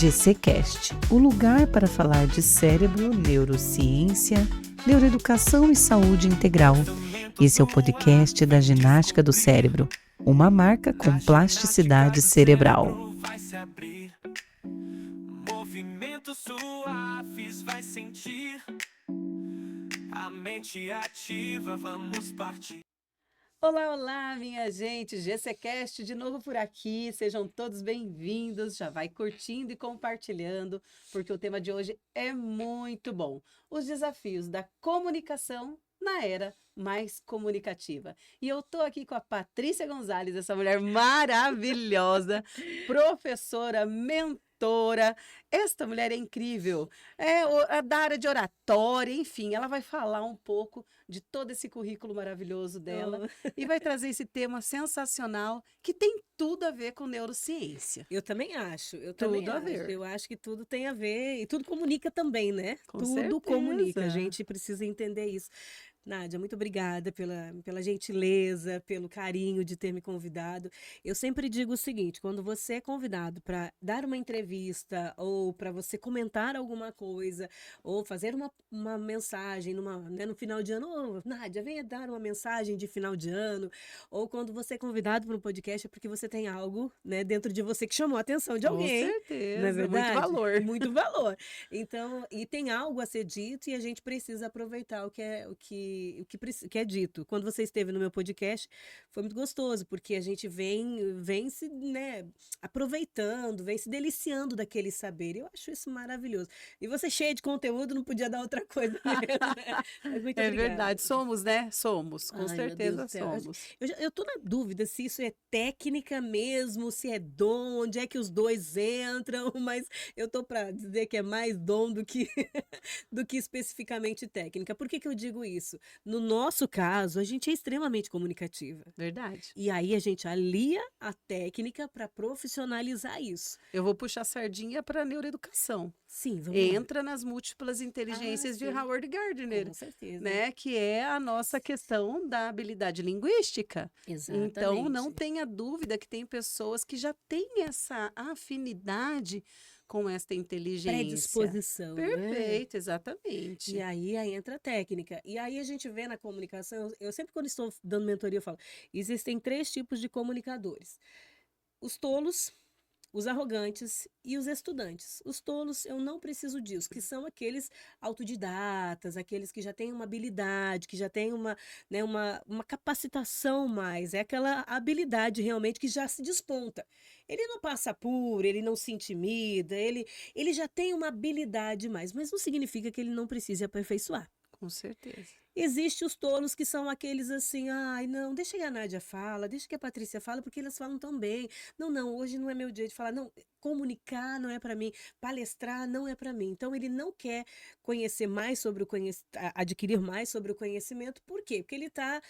GCcast, o lugar para falar de cérebro, neurociência, neuroeducação e saúde integral. Esse é o podcast da ginástica do cérebro, uma marca com plasticidade cerebral. Movimentos suaves vai sentir a mente ativa, vamos partir. Olá, olá, minha gente, GCcast de novo por aqui, sejam todos bem-vindos, já vai curtindo e compartilhando, porque o tema de hoje é muito bom, os desafios da comunicação na era mais comunicativa. E eu tô aqui com a Patrícia Gonzalez, essa mulher maravilhosa, professora, mentora. Esta mulher é incrível, é da área de oratória, enfim, ela vai falar um pouco de todo esse currículo maravilhoso dela e vai trazer esse tema sensacional que tem tudo a ver com neurociência. Eu também acho, Tudo a ver. Eu acho que tudo tem a ver e tudo comunica também, né? Com Tudo certeza. comunica, a gente precisa entender isso. Nádia, muito obrigada pela gentileza, pelo carinho de ter me convidado. Eu sempre digo o seguinte, quando você é convidado para dar uma entrevista ou para você comentar alguma coisa ou fazer uma mensagem no final de ano, Nádia, venha dar uma mensagem de final de ano, ou quando você é convidado para um podcast é porque você tem algo, né, dentro de você que chamou a atenção de alguém. Com certeza, não é verdade? muito valor. Muito valor. Então, e tem algo a ser dito e a gente precisa aproveitar o que é dito. Quando você esteve no meu podcast, foi muito gostoso, porque a gente vem se, né, aproveitando, vem se deliciando daquele saber. Eu acho isso maravilhoso. E você cheia de conteúdo, não podia dar outra coisa mesmo, né? Mas muito É obrigada. verdade, somos, né? Somos, com Ai, meu Deus certeza do céu. somos. Eu tô na dúvida se isso é técnica mesmo, se é dom, onde é que os dois entram, mas eu tô para dizer que é mais dom do que, do que especificamente técnica. Por que que eu digo isso? No nosso caso, a gente é extremamente comunicativa. Verdade. E aí a gente alia a técnica para profissionalizar isso. Eu vou puxar a sardinha para a neuroeducação. Sim, vamos lá. Entra nas múltiplas inteligências de sim. Howard Gardner, Com certeza. né? Que é a nossa questão da habilidade linguística. Exatamente. Então, não tenha dúvida que tem pessoas que já têm essa afinidade com esta inteligência. Predisposição, né? Perfeito, exatamente. E aí entra a técnica. E aí a gente vê na comunicação, eu sempre quando estou dando mentoria eu falo, existem 3 tipos de comunicadores. Os tolos, os arrogantes e os estudantes. Os tolos, eu não preciso disso, que são aqueles autodidatas, aqueles que já têm uma habilidade, que já têm uma capacitação mais, é aquela habilidade realmente que já se desponta. Ele não passa apuro, ele não se intimida, ele já tem uma habilidade mais, mas não significa que ele não precise aperfeiçoar. Com certeza. Existem os tolos que são aqueles assim, ai, não, deixa que a Nádia fala, deixa que a Patrícia fala, porque elas falam tão bem. Não, hoje não é meu dia de falar, não, comunicar não é para mim, palestrar não é para mim. Então, ele não quer conhecer mais sobre adquirir mais sobre o conhecimento, por quê? Porque ele está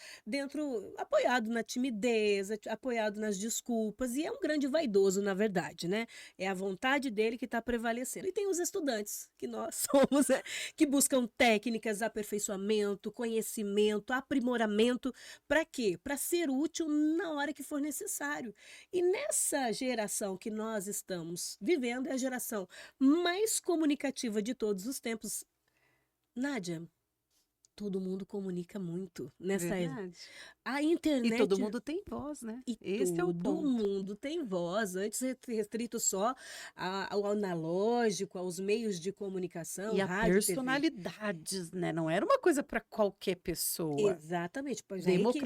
apoiado na timidez, apoiado nas desculpas, e é um grande vaidoso, na verdade, né? É a vontade dele que está prevalecendo. E tem os estudantes, que nós somos, né? Que buscam técnicas, aperfeiçoamento, conhecimento, aprimoramento, para quê? Para ser útil na hora que for necessário. E nessa geração que nós estamos vivendo, é a geração mais comunicativa de todos os tempos. Nádia, todo mundo comunica muito nessa era. Verdade. A internet... E todo mundo tem voz, né? E Esse é o todo ponto. mundo tem voz, antes restrito só ao analógico, aos meios de comunicação, E a rádio, TV. personalidades, né? Não era uma coisa para qualquer pessoa. Exatamente. Pois aí que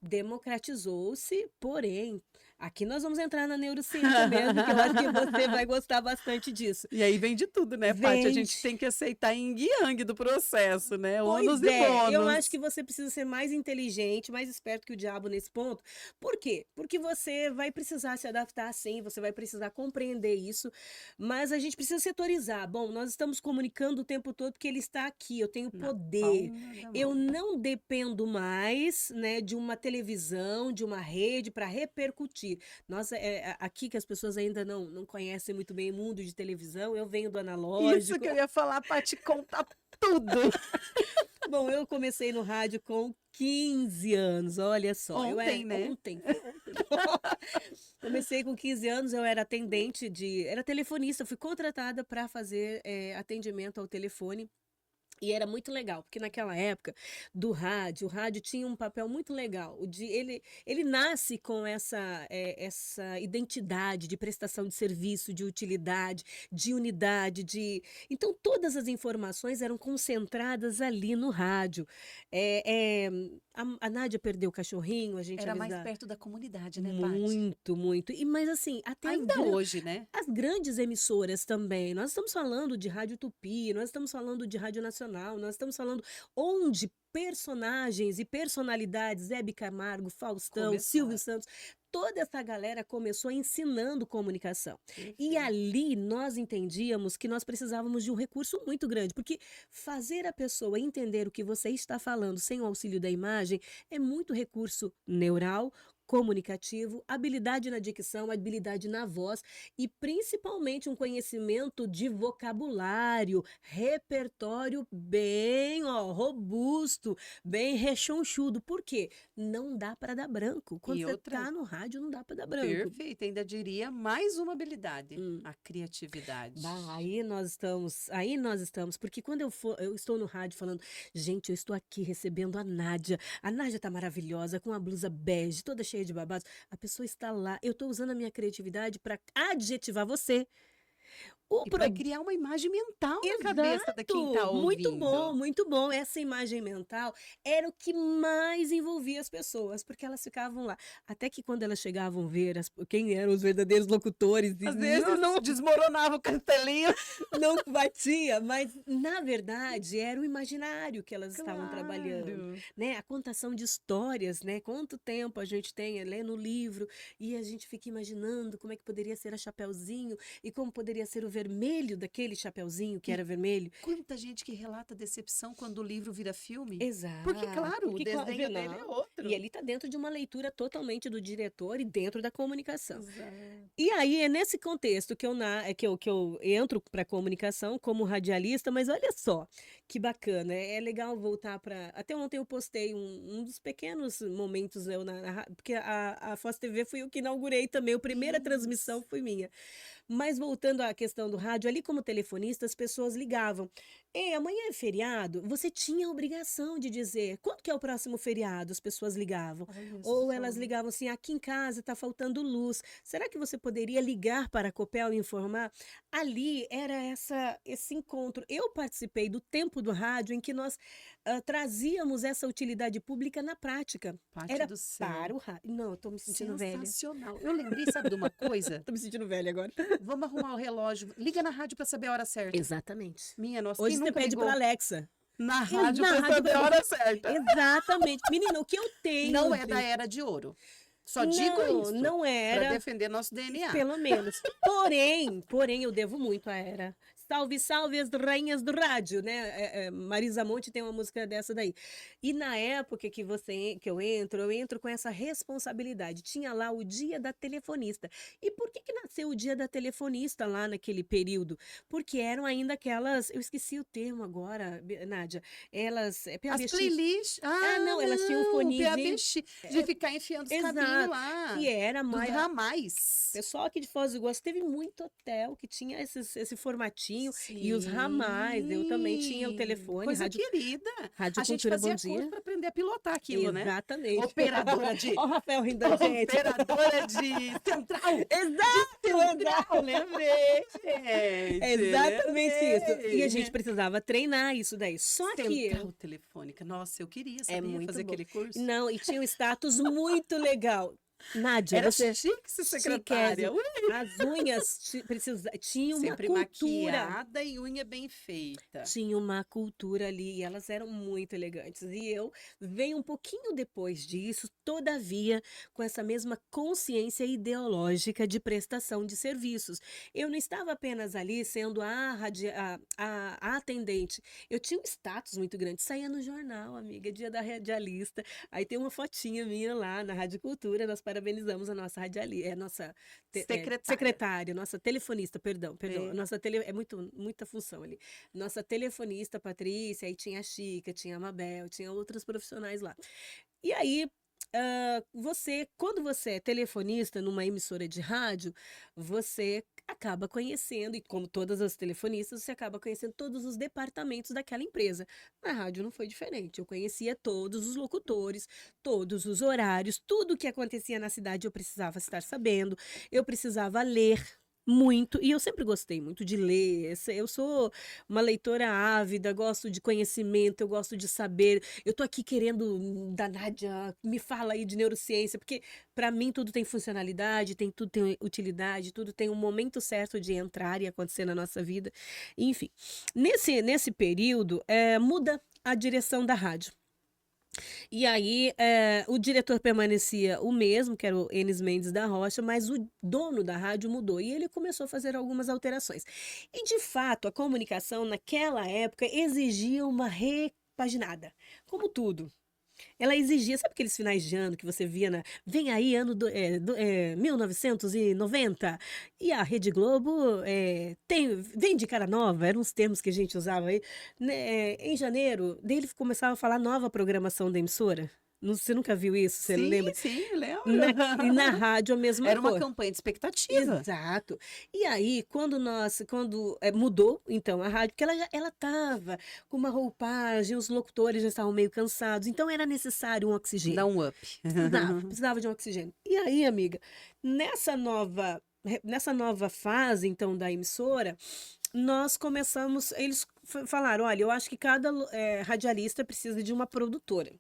democratizou-se, porém, aqui nós vamos entrar na neurociência mesmo, que eu acho que você vai gostar bastante disso. E aí vem de tudo, né, Paty? A Vem gente tem que aceitar yin e yang do processo, né? Pois Ônus e é, bônus. eu acho que você precisa ser mais inteligente, mais esperto que o diabo nesse ponto. Por quê? Porque você vai precisar se adaptar sim, você vai precisar compreender isso, mas a gente precisa setorizar. Bom, nós estamos comunicando o tempo todo porque ele está aqui, eu tenho Na poder. palma da Eu mão. não dependo mais, né, de uma televisão, de uma rede para repercutir. Nós, aqui que as pessoas ainda não conhecem muito bem o mundo de televisão, eu venho do analógico. Isso que eu ia falar, Paty, conta tudo. Bom, eu comecei no rádio com 15 anos, olha só. Ontem, né? Ontem, Comecei com 15 anos, eu era era telefonista, fui contratada para fazer atendimento ao telefone. E era muito legal, porque naquela época o rádio tinha um papel muito legal. Ele nasce com essa identidade de prestação de serviço, de utilidade, de unidade, Então, todas as informações eram concentradas ali no rádio. É, é, a Nádia perdeu o cachorrinho, a gente Era mais avisa- perto da comunidade, né, Paty? Muito, muito. Mas assim, até Ainda hoje, né? as grandes emissoras também. Nós estamos falando de Rádio Tupi, nós estamos falando de Rádio Nacional, nós estamos falando onde personagens e personalidades, Hebe Camargo, Faustão, Começaram. Silvio Santos, toda essa galera começou ensinando comunicação. E Perfeito. ali nós entendíamos que nós precisávamos de um recurso muito grande, porque fazer a pessoa entender o que você está falando sem o auxílio da imagem é muito recurso neural, comunicativo, habilidade na dicção, habilidade na voz e principalmente um conhecimento de vocabulário, repertório bem, robusto, bem rechonchudo. Por quê? Não dá para dar branco. Quando E você outra- tá no rádio, não dá para dar branco. Perfeito. Ainda diria mais uma habilidade, Hum. a criatividade. Bah, aí nós estamos, porque quando eu estou no rádio falando, gente, eu estou aqui recebendo a Nádia tá maravilhosa, com a blusa bege, toda cheia de babados, a pessoa está lá, eu estou usando a minha criatividade para adjetivar você. O E para criar uma imagem mental na cabeça da quem tá Exato! ouvindo. Muito bom. Essa imagem mental era o que mais envolvia as pessoas, porque elas ficavam lá. Até que quando elas chegavam ver quem eram os verdadeiros locutores, e Às vezes não desmoronava o castelinho. não batia, mas na verdade era o imaginário que elas estavam trabalhando, né? A contação de histórias, né? Quanto tempo a gente tem lendo livro e a gente fica imaginando como é que poderia ser a Chapeuzinho e como poderia ser o vermelho daquele Chapeuzinho que era vermelho. Quanta gente que relata decepção quando o livro vira filme. Exato. Porque, claro, Porque, o desenho viu, dele não. é outro. E ele está dentro de uma leitura totalmente do diretor e dentro da comunicação. Exato. E aí é nesse contexto que eu entro para a comunicação como radialista, mas olha só que bacana, é legal voltar para... Até ontem eu postei um dos pequenos momentos, porque a Foz TV fui eu que inaugurei também, a primeira transmissão foi minha. Mas voltando à questão do rádio, ali como telefonista, as pessoas ligavam. Ei, amanhã é feriado? Você tinha a obrigação de dizer quando que é o próximo feriado? As pessoas ligavam. Olha Ou só. elas ligavam assim, aqui em casa está faltando luz. Será que você poderia ligar para a Copel e informar? Ali era esse encontro. Eu participei do tempo do rádio em que nós trazíamos essa utilidade pública na prática. Paty Era do céu. para o rádio. Não, eu tô me sentindo velha. Sensacional. Eu lembrei, sabe de uma coisa? Tô me sentindo velha agora. Vamos arrumar o relógio. Liga na rádio para saber a hora certa. Exatamente. Minha nossa, Hoje quem você nunca pede ligou para Alexa. na rádio na para rádio saber a pra- hora certa? Exatamente. Menina, o que eu tenho. Não é da era de ouro. Só digo isso. Não Para era. defender nosso DNA. Pelo menos. Porém, eu devo muito à era. Salve, salve as rainhas do rádio, né? Marisa Monte tem uma música dessa daí. E na época que eu entro com essa responsabilidade. Tinha lá o Dia da Telefonista. E por que nasceu o Dia da Telefonista lá naquele período? Porque eram ainda aquelas, eu esqueci o termo agora, Nádia. Elas, As PABX. playlists. não, elas tinham um fonezinho. PABX, de ficar enfiando os Exato. cabinhos lá. E era Dos mais. ramais. Pessoal aqui de Foz do Iguaçu teve muito hotel que tinha esse formatinho e os ramais. Eu também tinha o Sim. telefone, Coisa rádio, querida. rádio A gente Cultura Bom fazia curso Dia. para aprender a pilotar aquilo, né? Exatamente. Operadora de... Ó, o Rafael rindo da gente. Operadora de central. Exato, Lembrei, gente. É exatamente isso. E a lembrei. gente precisava treinar isso daí. Só que. Central telefônica. Nossa, eu queria saber muito fazer bom. aquele curso. Não, e tinha um status muito legal. Nádia, Era você. chique ser secretária. Chiquésimo. As unhas tinham uma Sempre cultura. maquiada e unha bem feita. Tinha uma cultura ali e elas eram muito elegantes. E eu venho um pouquinho depois disso, todavia, com essa mesma consciência ideológica de prestação de serviços. Eu não estava apenas ali sendo a atendente. Eu tinha um status muito grande. Saía no jornal, amiga, dia da radialista. Aí tem uma fotinha minha lá na Rádio Cultura. Nós parabenizamos a nossa radialista, nossa secretária, nossa telefonista, perdão. É. Nossa muita função ali. Nossa telefonista, Patrícia, aí tinha a Chica, tinha a Mabel, tinha outros profissionais lá. E aí, quando você é telefonista numa emissora de rádio, você acaba conhecendo, e como todas as telefonistas, você acaba conhecendo todos os departamentos daquela empresa. Na rádio não foi diferente. Eu conhecia todos os locutores, todos os horários, tudo o que acontecia na cidade eu precisava estar sabendo, eu precisava ler. Muito, e eu sempre gostei muito de ler. Eu sou uma leitora ávida, gosto de conhecimento, eu gosto de saber. Eu tô aqui querendo da Nádia, me fala aí de neurociência, porque para mim tudo tem funcionalidade, tudo tem utilidade, tudo tem um momento certo de entrar e acontecer na nossa vida. Enfim, nesse período, muda a direção da rádio. E aí, o diretor permanecia o mesmo, que era o Enes Mendes da Rocha, mas o dono da rádio mudou e ele começou a fazer algumas alterações. E, de fato, a comunicação naquela época exigia uma repaginada, como tudo. Ela exigia, sabe aqueles finais de ano que você via vem aí ano 1990, e a Rede Globo vem de cara nova, eram os termos que a gente usava aí, né, em janeiro, daí ele começava a falar nova programação da emissora. Você nunca viu isso? Você Sim, lembra? sim, eu lembro. E na rádio a mesma Era uma coisa. campanha de expectativa. Exato. E aí, quando mudou, então, a rádio, porque ela estava com uma roupagem, os locutores já estavam meio cansados, então era necessário um oxigênio. Dá um up. Precisava de um oxigênio. E aí, amiga, nessa nova fase, então, da emissora, nós começamos, eles falaram, olha, eu acho que cada radialista precisa de uma produtora.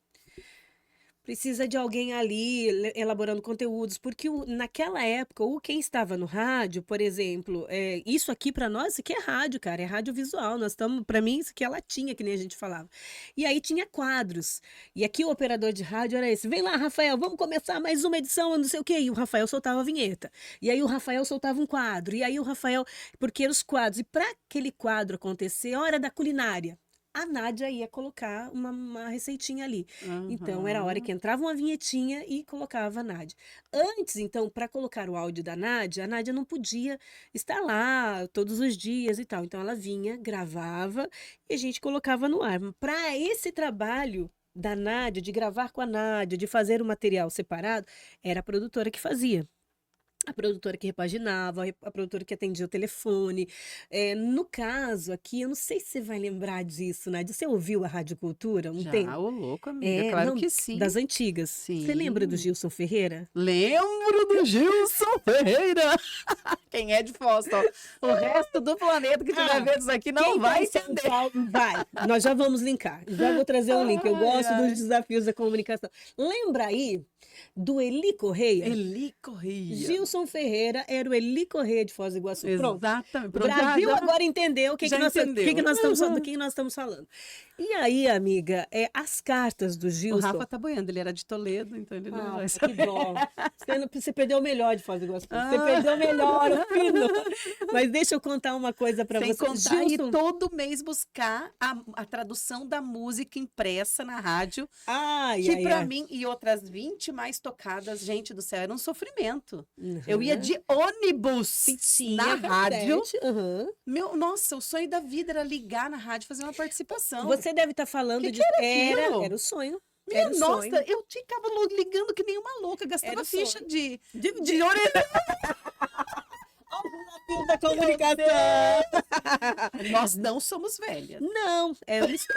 Precisa de alguém ali elaborando conteúdos, porque naquela época, quem estava no rádio, por exemplo, isso aqui para nós, isso aqui é rádio, cara, é rádio-visual, para mim isso aqui é latinha, que nem a gente falava. E aí tinha quadros, e aqui o operador de rádio era esse, vem lá, Rafael, vamos começar mais uma edição, não sei o quê, e o Rafael soltava a vinheta, e aí o Rafael soltava um quadro, e aí o Rafael, porque eram os quadros, e para aquele quadro acontecer, hora da culinária, a Nádia ia colocar uma receitinha ali. Então, era a hora que entrava uma vinhetinha e colocava a Nádia. Antes, então, para colocar o áudio da Nádia, a Nádia não podia estar lá todos os dias e tal. Então, ela vinha, gravava e a gente colocava no ar. Para esse trabalho da Nádia, de gravar com a Nádia, de fazer o material separado, era a produtora que fazia. A produtora que repaginava, a produtora que atendia o telefone. No caso aqui, eu não sei se você vai lembrar disso, Nádia. Você ouviu a Rádio Cultura um tempo? Já, ô louco, amiga, claro Não, que sim. das antigas. Você lembra do Sim. Gilson Ferreira? Lembro do Gilson Ferreira. Quem é de Foz, ó. O resto do planeta que tiver vendo isso aqui não Quem vai tá em São entender. Paulo, vai. Nós já vamos linkar. Já vou trazer um link. Eu Ai, gosto ai. dos desafios da comunicação. Lembra aí do Eli Correia? Eli Correia. Gilson Ferreira era o Eli Correia de Foz do Iguaçu. Pronto. Exatamente. O Pronto, Brasil já- agora entendeu o que, já que nós, entendeu. que nós estamos, do que nós estamos falando. E aí, amiga, as cartas do O Gilson. Rafa tá boiando, ele era de Toledo, então ele não vai Que saber. dó. Você perdeu o melhor de Foz do Iguaçu. Você perdeu o melhor, o fino. Mas deixa eu contar uma coisa pra Sem você. contar Gilson... e todo mês buscar a tradução da música impressa na rádio, Ai, que ai, pra ai. mim e outras 20 mais tocadas, gente do céu, era um sofrimento. Uhum. Eu ia de ônibus na rádio. Uhum. Nossa, o sonho da vida era ligar na rádio e fazer uma participação. Você deve estar falando Que de. que era aquilo? Era o sonho. Minha Era o nossa, sonho. eu ficava ligando que nem uma louca, Era gastava o ficha sonho. de orelha. Desafio da comunicação. Nós não somos velhas. Não,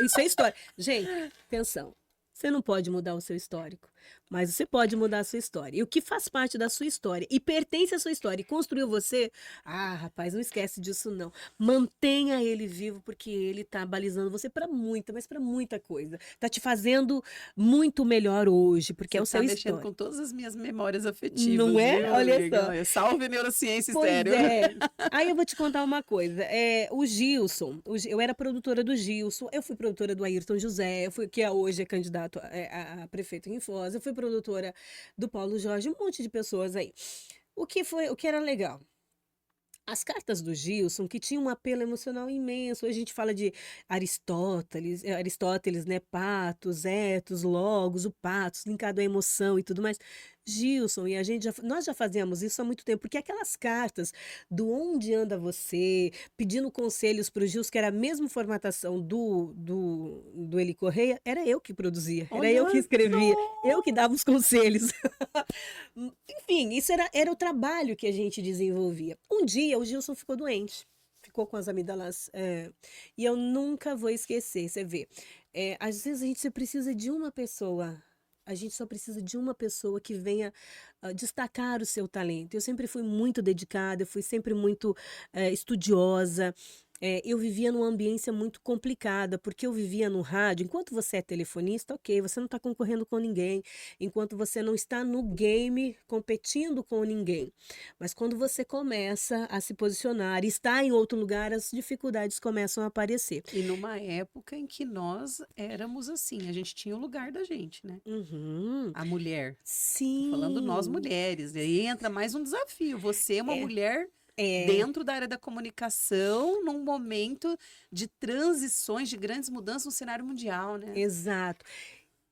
isso é história. Gente, atenção. Você não pode mudar o seu histórico, mas você pode mudar a sua história. E o que faz parte da sua história e pertence à sua história e construiu você, rapaz, não esquece disso não. Mantenha ele vivo, porque ele tá balizando você para muita, mas para muita coisa. Tá te fazendo muito melhor hoje, porque é o Você seu tá mexendo história. com todas as minhas memórias afetivas. Não é? Viu, Olha amiga? só. Olha, salve neurociência Pois estéreo. é. Aí eu vou te contar uma coisa. O Gilson, eu era produtora do Gilson, eu fui produtora do Ayrton José, que hoje é candidato a prefeito em Foz, eu fui produtora do Paulo Jorge, um monte de pessoas aí. O que era legal? As cartas do Gilson, que tinham um apelo emocional imenso. Hoje a gente fala de Aristóteles, né? Patos, etos, logos, o patos, linkado à emoção e tudo mais. Gilson, e nós já fazíamos isso há muito tempo, porque aquelas cartas do Onde Anda Você, pedindo conselhos para o Gilson, que era a mesma formatação do Eli Correia, era eu que produzia, era eu que Olha escrevia, eu só! que dava os conselhos. Enfim, isso era o trabalho que a gente desenvolvia. Um dia o Gilson ficou doente, ficou com as amígdalas, e eu nunca vou esquecer, você vê. Às vezes a gente só precisa de uma pessoa. A gente só precisa de uma pessoa que venha destacar o seu talento. Eu sempre fui muito dedicada, eu fui sempre muito estudiosa. Eu vivia numa ambiência muito complicada, porque eu vivia no rádio. Enquanto você é telefonista, ok, você não está concorrendo com ninguém, enquanto você não está no game competindo com ninguém. Mas quando você começa a se posicionar, está em outro lugar, as dificuldades começam a aparecer. E numa época em que nós éramos assim, a gente tinha o lugar da gente, né? Uhum. A mulher. Tô falando nós Sim. mulheres. E aí entra mais um desafio. Você é uma É, mulher é. dentro da área da comunicação, num momento de transições, de grandes mudanças no cenário mundial, né? Exato.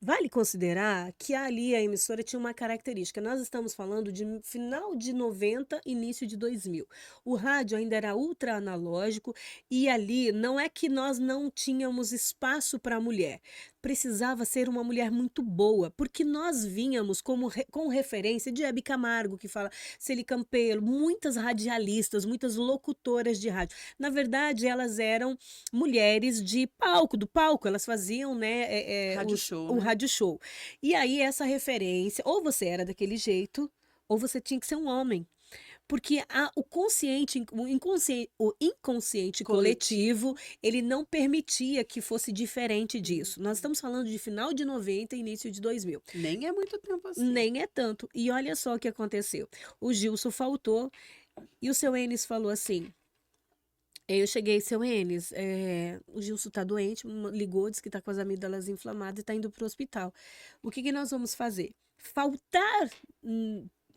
Vale considerar que ali a emissora tinha uma característica. Nós estamos falando de final de 90, início de 2000. O rádio ainda era ultra analógico e ali não é que nós não tínhamos espaço para a mulher. Precisava ser uma mulher muito boa, porque nós vínhamos com referência de Hebe Camargo, que fala Celi Campelo, muitas radialistas, muitas locutoras de rádio. Na verdade, elas eram mulheres de palco, do palco, elas faziam, né, Rádio show, o né? rádio show. E aí essa referência, ou você era daquele jeito, ou você tinha que ser um homem. Porque o inconsciente coletivo, ele não permitia que fosse diferente disso. Nós estamos falando de final de 90 e início de 2000. Nem é muito tempo assim. Nem é tanto. E olha só o que aconteceu. O Gilson faltou e o seu Enes falou assim: eu cheguei, seu Enes, o Gilson tá doente, ligou, disse que tá com as amígdalas inflamadas e tá indo pro hospital. O que que nós vamos fazer? Faltar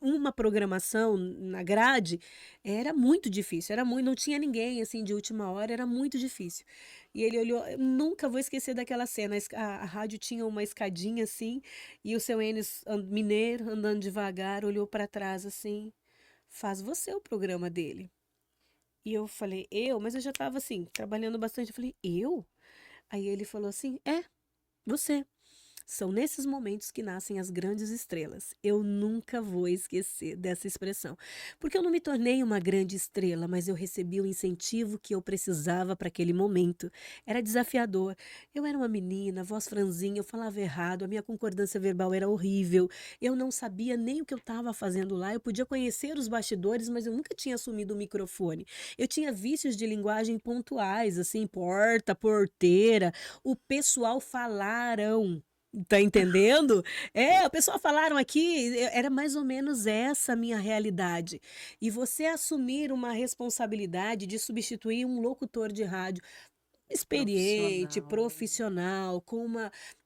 uma programação na grade era muito difícil, não tinha ninguém assim de última hora, era muito difícil. E ele olhou, eu nunca vou esquecer daquela cena, a rádio tinha uma escadinha assim, e o seu Enes, mineiro, andando devagar, olhou para trás assim, faz você o programa dele. E eu falei, mas eu já estava assim, trabalhando bastante. Eu falei, eu? Aí ele falou assim, você. São nesses momentos que nascem as grandes estrelas. Eu nunca vou esquecer dessa expressão. Porque eu não me tornei uma grande estrela, mas eu recebi o incentivo que eu precisava para aquele momento. Era desafiador. Eu era uma menina, voz franzinha, eu falava errado, a minha concordância verbal era horrível. Eu não sabia nem o que eu estava fazendo lá. Eu podia conhecer os bastidores, mas eu nunca tinha assumido o microfone. Eu tinha vícios de linguagem pontuais, assim, porta, porteira. O pessoal falaram. Tá entendendo? O pessoal falaram aqui, era mais ou menos essa a minha realidade. E você assumir uma responsabilidade de substituir um locutor de rádio experiente, profissional, com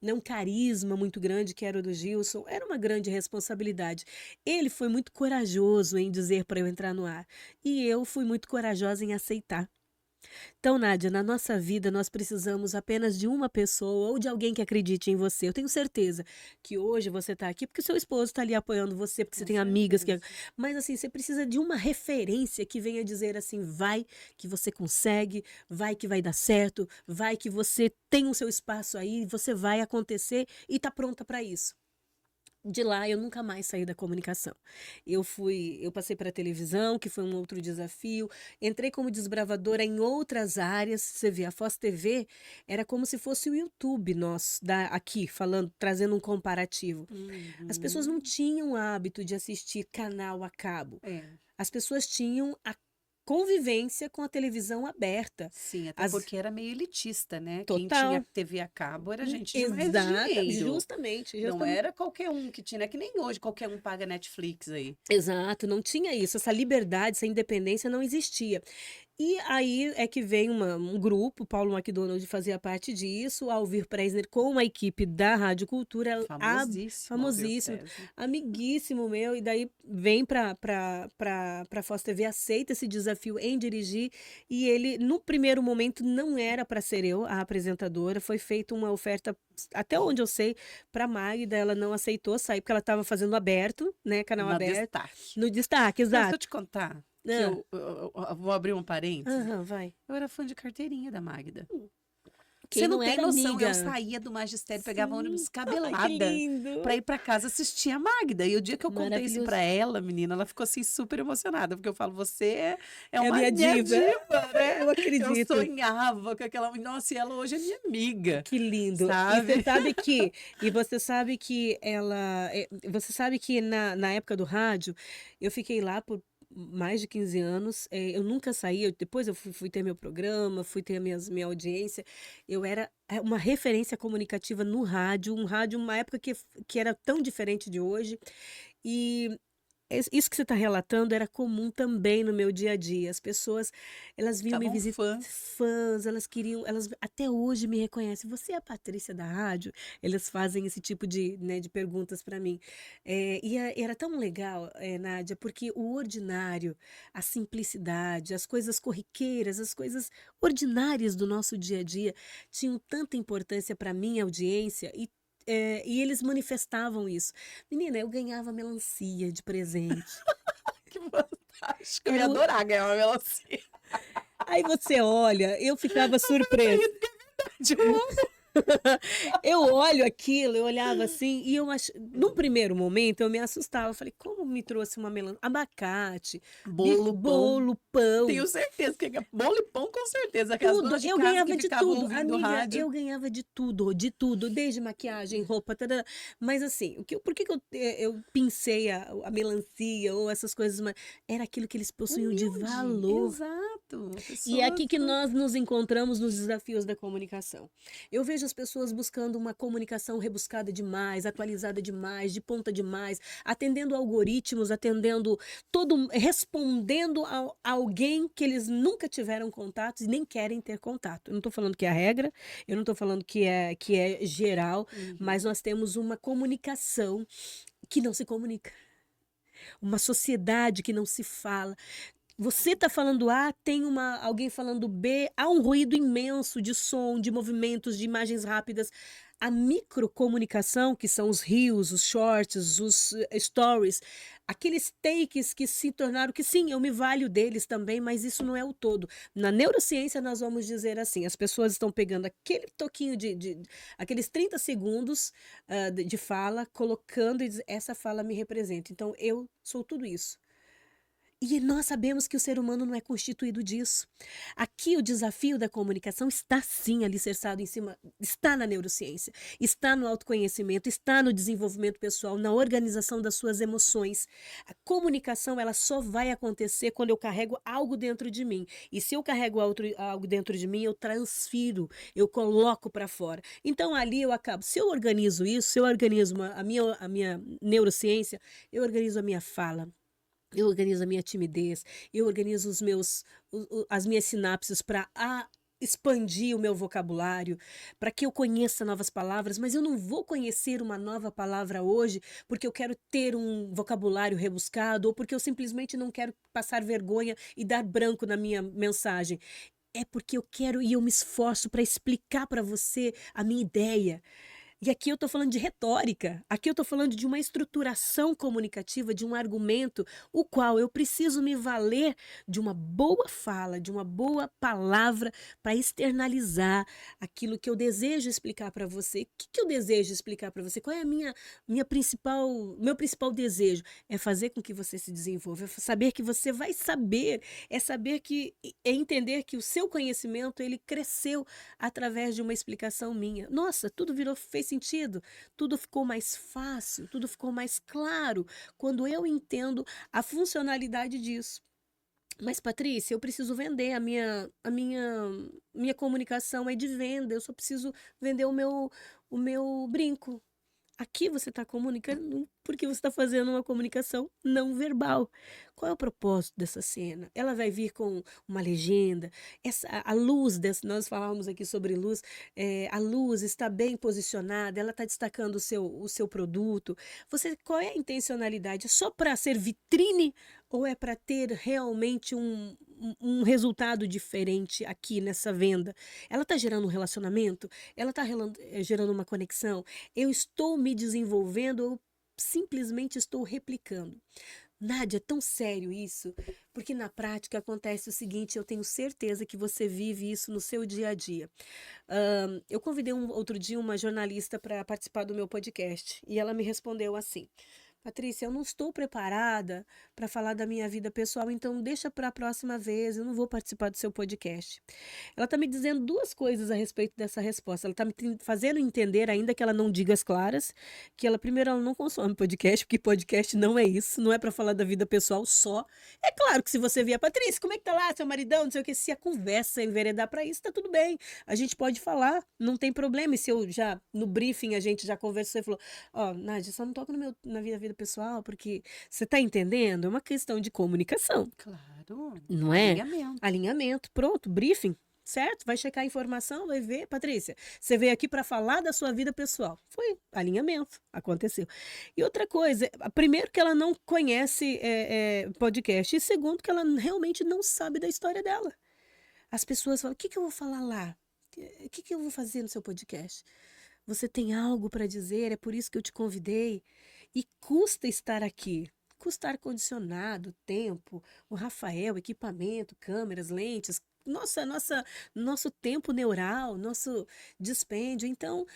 um carisma muito grande, que era o do Gilson, era uma grande responsabilidade. Ele foi muito corajoso em dizer para eu entrar no ar. E eu fui muito corajosa em aceitar. Então, Nádia, na nossa vida nós precisamos apenas de uma pessoa ou de alguém que acredite em você. Eu tenho certeza que hoje você está aqui porque o seu esposo está ali apoiando você, porque você tem amigas que. Mas assim, você precisa de uma referência que venha dizer assim: vai que você consegue, vai que vai dar certo, vai que você tem o seu espaço aí, você vai acontecer e está pronta para isso. De lá eu nunca mais saí da comunicação. Eu passei para a televisão, que foi um outro desafio. Entrei como desbravadora em outras áreas. Você vê, a Foz TV era como se fosse o YouTube nosso, aqui, falando, trazendo um comparativo. As pessoas não tinham o hábito de assistir canal a cabo. As pessoas tinham a convivência com a televisão aberta. Sim, até porque era meio elitista, né? Total. Quem tinha TV a cabo era gente de mais dinheiro. Justamente. Não era qualquer um que tinha, que nem hoje qualquer um paga Netflix aí. Exato, não tinha isso. Essa liberdade, essa independência não existia. E aí é que vem um grupo, Paulo McDonald fazia parte disso, Alvir Preisner com a equipe da Rádio Cultura, Famosíssimo, Alvir famosíssimo, Presley. amiguíssimo meu, e daí vem para Foz TV, aceita esse desafio em dirigir, e ele, no primeiro momento, não era para ser eu a apresentadora, foi feita uma oferta, até onde eu sei, para Magda, ela não aceitou sair, porque ela estava fazendo aberto, né, canal No aberto, destaque. no destaque, Mas se eu exato. te contar, que Ah. eu vou abrir um parênteses, Aham, vai. eu era fã de carteirinha da Magda. Quem Você não não tem era noção, amiga? eu saía do magistério, pegava ônibus Sim. Ai, que descabelada lindo. pra ir pra casa assistir a Magda. E o dia que eu contei isso Maravilhoso. pra ela, menina, ela ficou assim super emocionada, porque eu falo, você é É a uma minha diva. né? Eu Eu acredito. sonhava com aquela. Nossa, e ela hoje é minha amiga, Que lindo. sabe? E você sabe que ela, você sabe que na época do rádio, eu fiquei lá por mais de 15 anos, eu nunca saí, depois eu fui ter meu programa, fui ter minha audiência, eu era uma referência comunicativa no rádio, uma época que era tão diferente de hoje, e isso que você está relatando era comum também no meu dia a dia. As pessoas, elas vinham me Estavam visitar, fãs. fãs, elas queriam, elas até hoje me reconhecem. Você é a Patrícia da rádio? Elas fazem esse tipo de perguntas para mim. Era tão legal, Nádia, porque o ordinário, a simplicidade, as coisas corriqueiras, as coisas ordinárias do nosso dia a dia tinham tanta importância para minha audiência e eles manifestavam isso. Menina, eu ganhava melancia de presente. Que fantástico. Eu ia Era o- adorar ganhar uma melancia. Aí você olha, eu ficava surpresa. Eu olho aquilo, eu olhava assim, e num primeiro momento eu me assustava. Eu falei, como me trouxe uma melancia? Abacate, Bolo, pão. bolo, pão. Tenho certeza que bolo e pão, com certeza. Que as Tudo, donas de eu casa ganhava que de ficavam tudo, ouvindo amiga, rádio. eu ganhava de tudo, desde maquiagem, roupa, tarará. Mas assim, por que que eu pincei a melancia ou essas coisas, era aquilo que eles possuíam de Humilde, valor. exato. E é aqui que Pessoas- nós nos encontramos nos desafios da comunicação. Eu vejo as pessoas buscando uma comunicação rebuscada demais, atualizada demais, de ponta demais, atendendo algoritmos, respondendo a alguém que eles nunca tiveram contato e nem querem ter contato. Eu não estou falando que é a regra, eu não estou falando que é geral, mas nós temos uma comunicação que não se comunica. Uma sociedade que não se fala. Você está falando A, tem alguém falando B, há um ruído imenso de som, de movimentos, de imagens rápidas. A microcomunicação, que são os reels, os shorts, os stories, aqueles takes que se tornaram, que sim, eu me valho deles também, mas isso não é o todo. Na neurociência, nós vamos dizer assim, as pessoas estão pegando aquele toquinho aqueles 30 segundos de fala, colocando e diz, essa fala me representa. Então, eu sou tudo isso. E nós sabemos que o ser humano não é constituído disso. Aqui o desafio da comunicação está sim alicerçado em cima, está na neurociência, está no autoconhecimento, está no desenvolvimento pessoal, na organização das suas emoções. A comunicação ela só vai acontecer quando eu carrego algo dentro de mim. E se eu carrego algo dentro de mim, eu transfiro, eu coloco para fora. Então ali eu acabo. Se eu organizo isso, se eu organizo a minha neurociência, eu organizo a minha fala. Eu organizo a minha timidez, eu organizo as minhas sinapses para expandir o meu vocabulário, para que eu conheça novas palavras, mas eu não vou conhecer uma nova palavra hoje porque eu quero ter um vocabulário rebuscado ou porque eu simplesmente não quero passar vergonha e dar branco na minha mensagem. É porque eu quero e eu me esforço para explicar para você a minha ideia. E aqui eu estou falando de retórica, aqui eu estou falando de uma estruturação comunicativa, de um argumento, o qual eu preciso me valer de uma boa fala, de uma boa palavra para externalizar aquilo que eu desejo explicar para você. O que eu desejo explicar para você? Qual é meu principal desejo? É fazer com que você se desenvolva, é saber que você vai saber, é entender que o seu conhecimento ele cresceu através de uma explicação minha. Nossa, fez sentido, tudo ficou mais fácil, tudo ficou mais claro quando eu entendo a funcionalidade disso. Mas, Patrícia, eu preciso vender, minha comunicação é de venda, eu só preciso vender o meu brinco. Aqui você está comunicando porque você está fazendo uma comunicação não verbal. Qual é o propósito dessa cena? Ela vai vir com uma legenda. A luz, nós falávamos aqui sobre luz, a luz está bem posicionada, ela está destacando o seu produto. Qual é a intencionalidade? É só para ser vitrine ou é para ter realmente um resultado diferente aqui nessa venda? Ela está gerando um relacionamento? Ela está gerando uma conexão? Eu estou me desenvolvendo ou simplesmente estou replicando? Nádia, é tão sério isso, porque na prática acontece o seguinte, eu tenho certeza que você vive isso no seu dia a dia. Eu convidei outro dia uma jornalista para participar do meu podcast e ela me respondeu assim: Patrícia, eu não estou preparada para falar da minha vida pessoal, então deixa para a próxima vez, eu não vou participar do seu podcast. Ela está me dizendo duas coisas a respeito dessa resposta. Ela está me fazendo entender, ainda que ela não diga as claras, que ela, primeiro, ela não consome podcast, porque podcast não é isso, não é para falar da vida pessoal só. É claro que se você vier, Patrícia, como é que tá lá, seu maridão, não sei o que, se a conversa enveredar para isso, tá tudo bem. A gente pode falar, não tem problema. E se eu já, no briefing, a gente já conversou e falou, ó, Nádia, só não toca na minha vida pessoal, porque você tá entendendo? É uma questão de comunicação, Claro. não é? Alinhamento. Alinhamento, pronto, briefing, certo? Vai checar a informação, vai ver, Patrícia, você veio aqui para falar da sua vida pessoal. Foi alinhamento, aconteceu. E outra coisa, primeiro que ela não conhece podcast, e segundo que ela realmente não sabe da história dela. As pessoas falam, o que eu vou falar lá? O que eu vou fazer no seu podcast? Você tem algo para dizer, é por isso que eu te convidei. E custa estar aqui. Custa ar-condicionado, tempo, o Rafael, equipamento, câmeras, lentes, nosso tempo neural, nosso dispêndio. Então,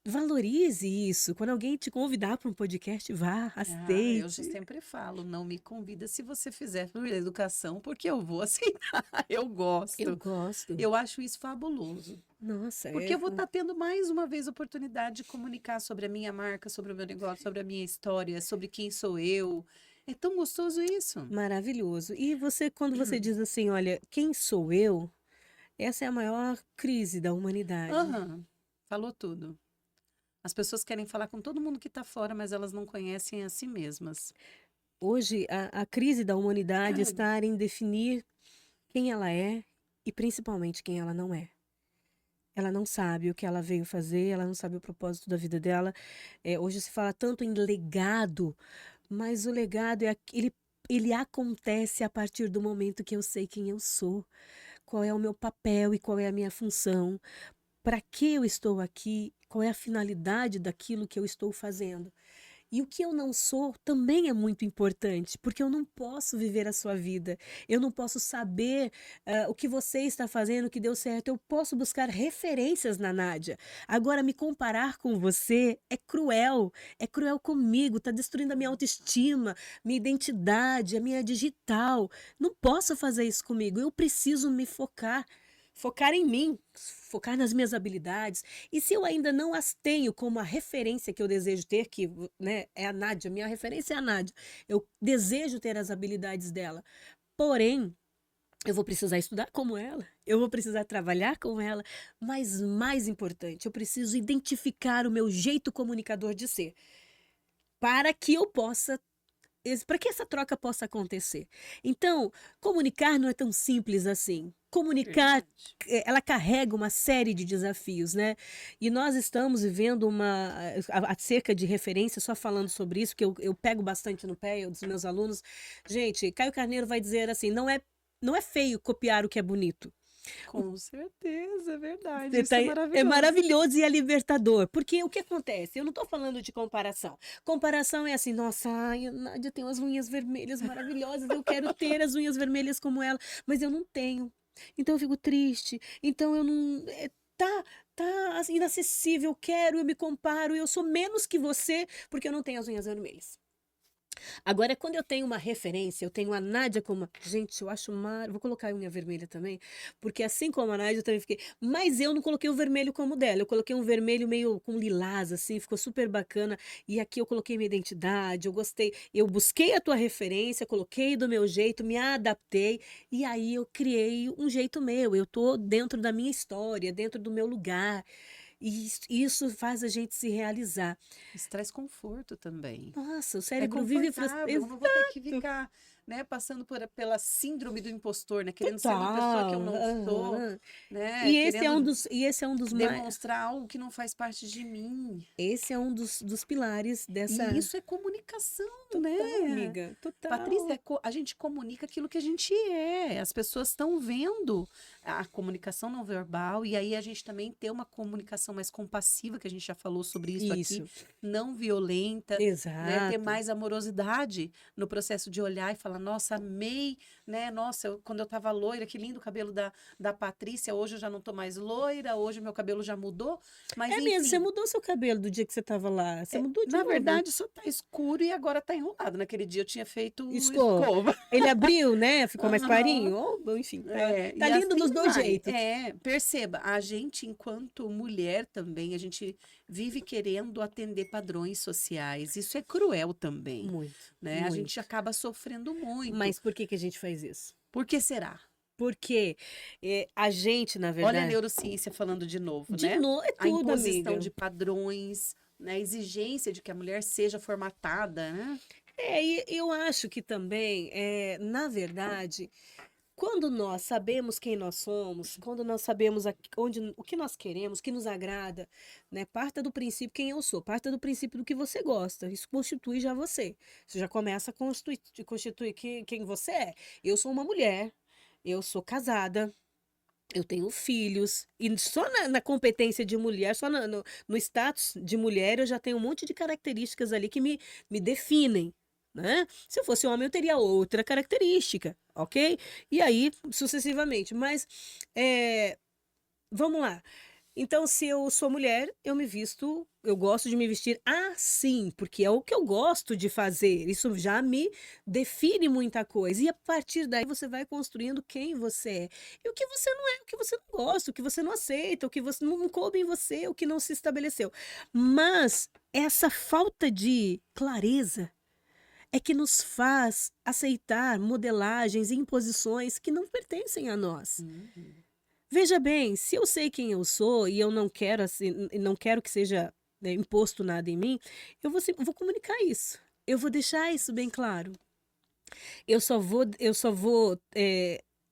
valorize isso. Quando alguém te convidar para um podcast, vá, Eu já aceite. sempre falo, não me convida se você fizer por educação, porque eu vou aceitar. Eu gosto. Eu gosto. Eu acho isso fabuloso. Nossa, Porque eu vou estar tendo mais uma vez a oportunidade de comunicar sobre a minha marca, sobre o meu negócio, sobre a minha história, sobre quem sou eu. É tão gostoso isso. maravilhoso. E quando você diz assim, olha, quem sou eu? Essa é a maior crise da humanidade. Aham, falou tudo. As pessoas querem falar com todo mundo que está fora, mas elas não conhecem a si mesmas. Hoje, a crise da humanidade está em definir quem ela é e principalmente quem ela não é. Ela não sabe o que ela veio fazer, ela não sabe o propósito da vida dela. Hoje se fala tanto em legado, mas o legado ele acontece a partir do momento que eu sei quem eu sou, qual é o meu papel e qual é a minha função, para que eu estou aqui, qual é a finalidade daquilo que eu estou fazendo. E o que eu não sou também é muito importante, porque eu não posso viver a sua vida, eu não posso saber o que você está fazendo, o que deu certo, eu posso buscar referências na Nádia. Agora, me comparar com você é cruel comigo, está destruindo a minha autoestima, minha identidade, a minha digital. Não posso fazer isso comigo, eu preciso me focar em mim, focar nas minhas habilidades. E se eu ainda não as tenho como a referência que eu desejo ter, que né, é a Nádia, minha referência é a Nádia, eu desejo ter as habilidades dela. Porém, eu vou precisar estudar como ela, eu vou precisar trabalhar com ela, mas mais importante, eu preciso identificar o meu jeito comunicador de ser, para que eu possa para que essa troca possa acontecer. Então, comunicar não é tão simples assim. Comunicar, ela carrega uma série de desafios, né? E nós estamos vivendo acerca de referência, só falando sobre isso, que eu pego bastante no pé dos meus alunos. Gente, Caio Carneiro vai dizer assim, não é feio copiar o que é bonito. Com certeza, é verdade. Você Isso é É maravilhoso. maravilhoso e é libertador. Porque o que acontece? Eu não estou falando de comparação. Comparação é assim, nossa, ai, a Nádia tem umas unhas vermelhas maravilhosas, eu quero ter as unhas vermelhas como ela, mas eu não tenho. Então eu fico triste. Então eu não. Tá assim, inacessível, eu me comparo, eu sou menos que você porque eu não tenho as unhas vermelhas. Agora, quando eu tenho uma referência, eu tenho a Nádia como. Gente, eu acho vou colocar a unha vermelha também, porque assim como a Nádia, eu também fiquei. Mas eu não coloquei o vermelho como dela, eu coloquei um vermelho meio com lilás, assim, ficou super bacana. E aqui eu coloquei minha identidade, eu gostei. Eu busquei a tua referência, coloquei do meu jeito, me adaptei, e aí eu criei um jeito meu. Eu tô dentro da minha história, dentro do meu lugar. E isso faz a gente se realizar. Isso traz conforto também. Nossa, o É cérebro vive confortável, eu não vou ter que ficar, né, passando pela síndrome do impostor, né, querendo ser uma pessoa que eu total. não sou, Aham. né, E querendo esse é um dos mais, demonstrar algo que não faz parte de mim. esse é um dos pilares E dessa. isso é comunicação, Total, né? amiga, total. Patrícia, a gente comunica aquilo que a gente é. As pessoas estão vendo a comunicação não verbal, e aí a gente também tem uma comunicação mais compassiva, que a gente já falou sobre isso aqui, Isso, não violenta, né? Ter exato. mais amorosidade no processo de olhar e falar, nossa, amei, né? Nossa, quando eu tava loira, que lindo o cabelo da Patrícia, hoje eu já não tô mais loira, hoje meu cabelo já mudou, mas É mesmo, você enfim. mudou seu cabelo do dia que você estava lá. Você mudou de Na novo. verdade, só tá escuro e agora tá enrolado. Naquele dia eu tinha feito Escova. escova. Ele abriu, né? Ficou mais Aham. clarinho. Ou, enfim, É, tá e lindo assim dos dois vai. jeitos. Perceba, a gente, enquanto mulher também, a gente vive querendo atender padrões sociais. Isso é cruel também, Muito, né? A gente muito. acaba sofrendo muito. Mas por que que a gente faz isso? Por que será? Porque a gente, na Olha a verdade, neurociência falando de novo, de né? novo, é A tudo, imposição amiga. de padrões, né? A exigência de que a mulher seja formatada, né? E eu acho que também, na verdade, quando nós sabemos quem nós somos, quando nós sabemos o que nós queremos, o que nos agrada, né? Parta do princípio quem eu sou, parta do princípio do que você gosta. Isso constitui já você. Você já começa a constituir quem você é. Eu sou uma mulher, eu sou casada, eu tenho filhos, e só na competência de mulher, só no status de mulher, eu já tenho um monte de características ali que me definem, né? Se eu fosse homem, eu teria outra característica, ok? E aí, sucessivamente. Mas, é, vamos lá. Então, se eu sou mulher, eu me visto, eu gosto de me vestir assim, porque é o que eu gosto de fazer. Isso já me define muita coisa. E a partir daí você vai construindo quem você é. E o que você não é, o que você não gosta, o que você não aceita, o que você não coube em você, o que não se estabeleceu. Mas essa falta de clareza é que nos faz aceitar modelagens e imposições que não pertencem a nós. Uhum. Veja bem, se eu sei quem eu sou e eu não quero assim, não quero que seja, né, imposto nada em mim, vou comunicar isso. Eu vou deixar isso bem claro. Eu só vou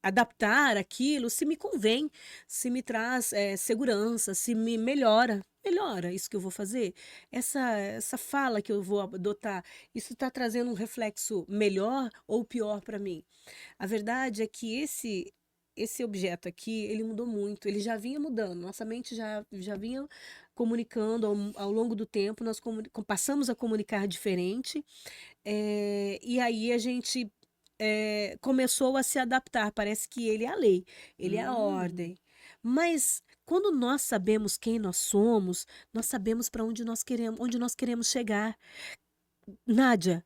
adaptar aquilo se me convém, se me traz segurança, se me melhora. Melhora isso que eu vou fazer. Essa fala que eu vou adotar, isso está trazendo um reflexo melhor ou pior para mim? A verdade é que esse objeto aqui, ele mudou muito, ele já vinha mudando, nossa mente já vinha comunicando ao longo do tempo, nós passamos a comunicar diferente, e aí a gente começou a se adaptar, parece que ele é a lei, ele é a Hum. ordem. Mas quando nós sabemos quem nós somos, nós sabemos para onde nós queremos chegar. Nádia,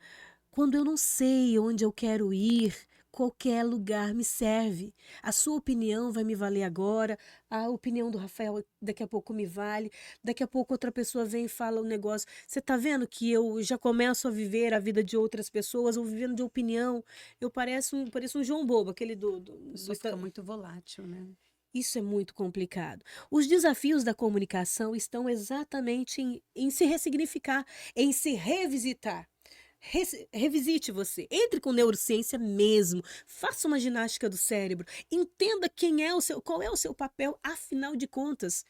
quando eu não sei onde eu quero ir, qualquer lugar me serve. A sua opinião vai me valer agora, a opinião do Rafael daqui a pouco me vale, daqui a pouco outra pessoa vem e fala um negócio. Você tá vendo que eu já começo a viver a vida de outras pessoas, ou vivendo de opinião. Eu pareço um João Bobo, aquele A pessoa fica muito volátil, né? Isso é muito complicado. Os desafios da comunicação estão exatamente em se ressignificar, em se revisitar. Revisite você, entre com neurociência mesmo, faça uma ginástica do cérebro, entenda qual é o seu papel, afinal de contas,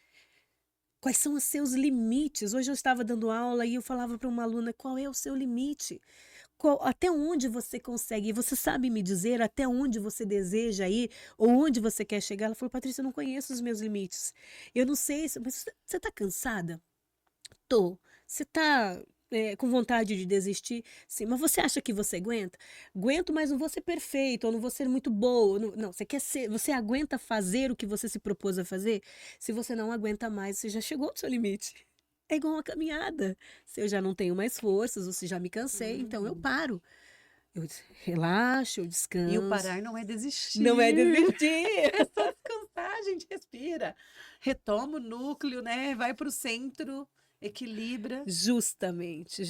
quais são os seus limites. Hoje eu estava dando aula e eu falava para uma aluna qual é o seu limite, até onde você consegue, e você sabe me dizer até onde você deseja ir ou onde você quer chegar. Ela falou, Patrícia, eu não conheço os meus limites, eu não sei, mas você está cansada? Tô. Você tá com vontade de desistir? Sim, mas você acha que você aguenta? Aguento, mas não vou ser perfeito, ou não vou ser muito boa. Não, você aguenta fazer o que você se propôs a fazer? Se você não aguenta mais, você já chegou ao seu limite. É igual uma caminhada. Se eu já não tenho mais forças, ou se já me cansei, então eu Uhum. paro. Eu relaxo, eu E o descanso. parar não é desistir. Não é desistir. É só descansar, a gente respira. Retoma o núcleo, né? Vai para o centro equilibra, Justamente.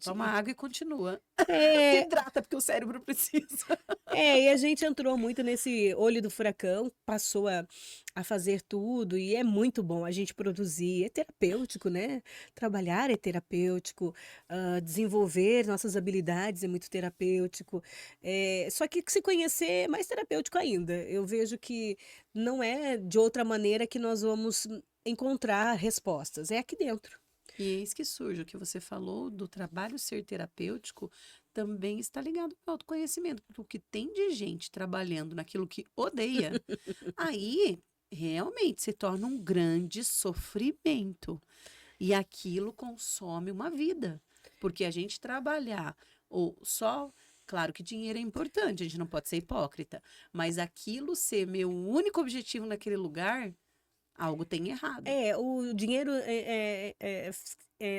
toma água e continua. É, Hidrata, porque o cérebro precisa. e a gente entrou muito nesse olho do furacão, passou a fazer tudo, e é muito bom a gente produzir, é terapêutico, né? Trabalhar é terapêutico, desenvolver nossas habilidades é muito terapêutico, só que se conhecer é mais terapêutico ainda. Eu vejo que não é de outra maneira que nós vamos encontrar respostas, é aqui dentro. E eis que surge o que você falou do trabalho ser terapêutico, também está ligado ao autoconhecimento, porque o que tem de gente trabalhando naquilo que odeia, aí realmente se torna um grande sofrimento. E aquilo consome uma vida. Porque a gente trabalhar ou só. Claro que dinheiro é importante, a gente não pode ser hipócrita. Mas aquilo ser meu único objetivo naquele lugar, algo tem errado. O dinheiro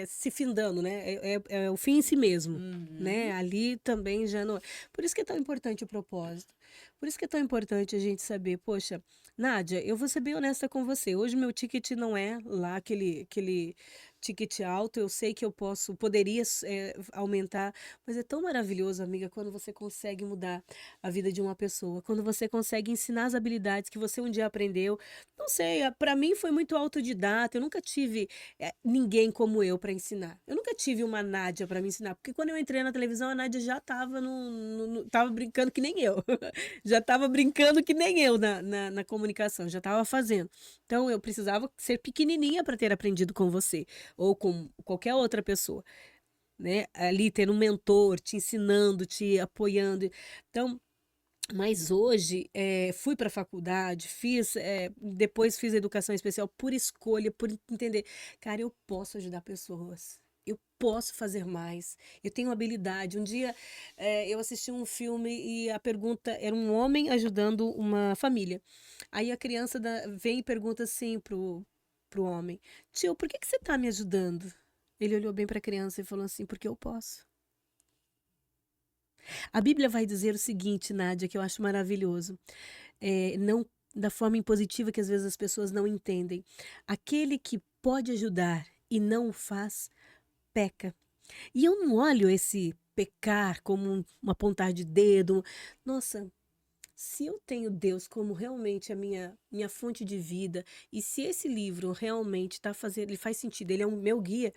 se findando, né? É o fim em si mesmo, né? Uhum. Ali também já não. Por isso que é tão importante o propósito. Por isso que é tão importante a gente saber, poxa, Nádia, eu vou ser bem honesta com você. Hoje meu ticket não é lá aquele ticket alto. Eu sei que poderia aumentar, mas é tão maravilhoso, amiga, quando você consegue mudar a vida de uma pessoa, quando você consegue ensinar as habilidades que você um dia aprendeu. Não sei, para mim foi muito autodidata. Eu nunca tive ninguém como eu para ensinar. Eu nunca tive uma Nádia para me ensinar, porque quando eu entrei na televisão, a Nádia já estava tava brincando que nem eu. Já estava brincando que nem eu na comunicação, já estava fazendo. Então eu precisava ser pequenininha para ter aprendido com você ou com qualquer outra pessoa, né? Ali ter um mentor te ensinando, te apoiando. Então, mas hoje fui para a faculdade, depois fiz educação especial por escolha, por entender, cara, eu posso ajudar pessoas. Eu posso fazer mais. Eu tenho habilidade. Um dia eu assisti um filme e a pergunta era um homem ajudando uma família. Aí a criança vem e pergunta assim pro homem: Tio, por que você está me ajudando? Ele olhou bem para a criança e falou assim: Porque eu posso. A Bíblia vai dizer o seguinte, Nádia, que eu acho maravilhoso. Não da forma impositiva que às vezes as pessoas não entendem. Aquele que pode ajudar e não o faz, peca. E eu não olho esse pecar como um apontar de dedo. Nossa, se eu tenho Deus como realmente a minha fonte de vida, e se esse livro realmente ele faz sentido, ele é um meu guia,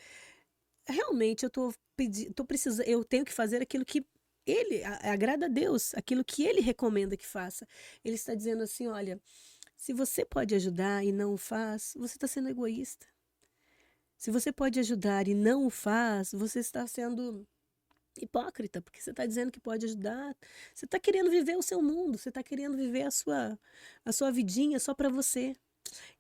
realmente tô precisando, eu tenho que fazer aquilo que ele agrada a Deus, aquilo que ele recomenda que faça. Ele está dizendo assim: olha, se você pode ajudar e não o faz, você está sendo egoísta. Se você pode ajudar e não o faz, você está sendo hipócrita, porque você está dizendo que pode ajudar. Você está querendo viver o seu mundo, você está querendo viver a sua vidinha só para você.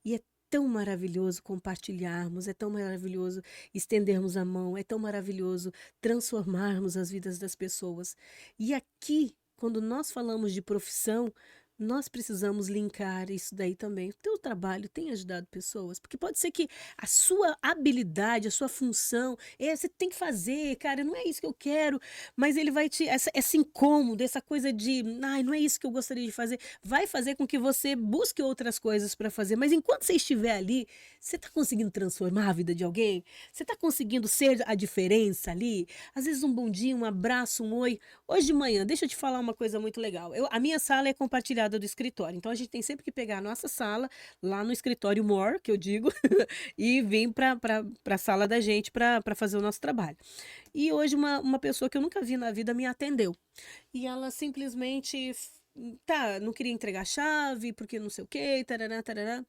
E é tão maravilhoso compartilharmos, é tão maravilhoso estendermos a mão, é tão maravilhoso transformarmos as vidas das pessoas. E aqui, quando nós falamos de profissão, nós precisamos linkar isso daí também. O teu trabalho tem ajudado pessoas? Porque pode ser que a sua habilidade, a sua função, você tem que fazer, cara, não é isso que eu quero, mas ele vai esse incômodo, essa coisa de, ai, não é isso que eu gostaria de fazer, vai fazer com que você busque outras coisas para fazer, mas enquanto você estiver ali, você está conseguindo transformar a vida de alguém? Você está conseguindo ser a diferença ali? Às vezes um bom dia, um abraço, um oi. Hoje de manhã, deixa eu te falar uma coisa muito legal. A minha sala é compartilhada do escritório, então a gente tem sempre que pegar a nossa sala lá no escritório More, que eu digo, e vir para a sala da gente para fazer o nosso trabalho. E hoje uma pessoa que eu nunca vi na vida me atendeu. E ela simplesmente, não queria entregar a chave, porque não sei o quê, tarará, tarará.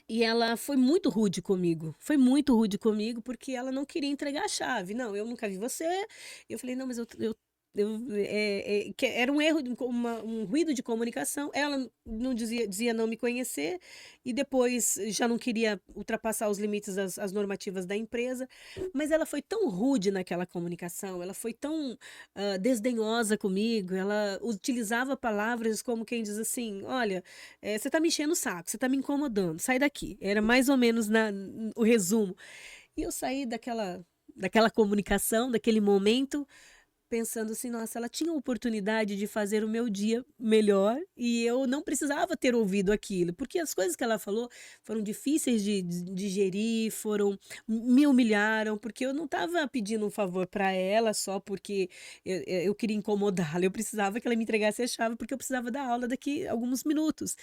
E ela foi muito rude comigo. Foi muito rude comigo porque ela não queria entregar a chave. Não, eu nunca vi você. Eu falei, não, mas que era um erro, um ruído de comunicação. Ela não dizia não me conhecer e depois já não queria ultrapassar os limites das normativas da empresa. Mas ela foi tão rude naquela comunicação, ela foi tão desdenhosa comigo, ela utilizava palavras como quem diz assim: olha, você está me enchendo o saco, você está me incomodando, sai daqui. Era mais ou menos o resumo. E eu saí daquela comunicação, daquele momento, pensando assim, nossa, ela tinha a oportunidade de fazer o meu dia melhor e eu não precisava ter ouvido aquilo, porque as coisas que ela falou foram difíceis de digerir, me humilharam, porque eu não estava pedindo um favor para ela só porque eu queria incomodá-la, eu precisava que ela me entregasse a chave porque eu precisava dar aula daqui a alguns minutos.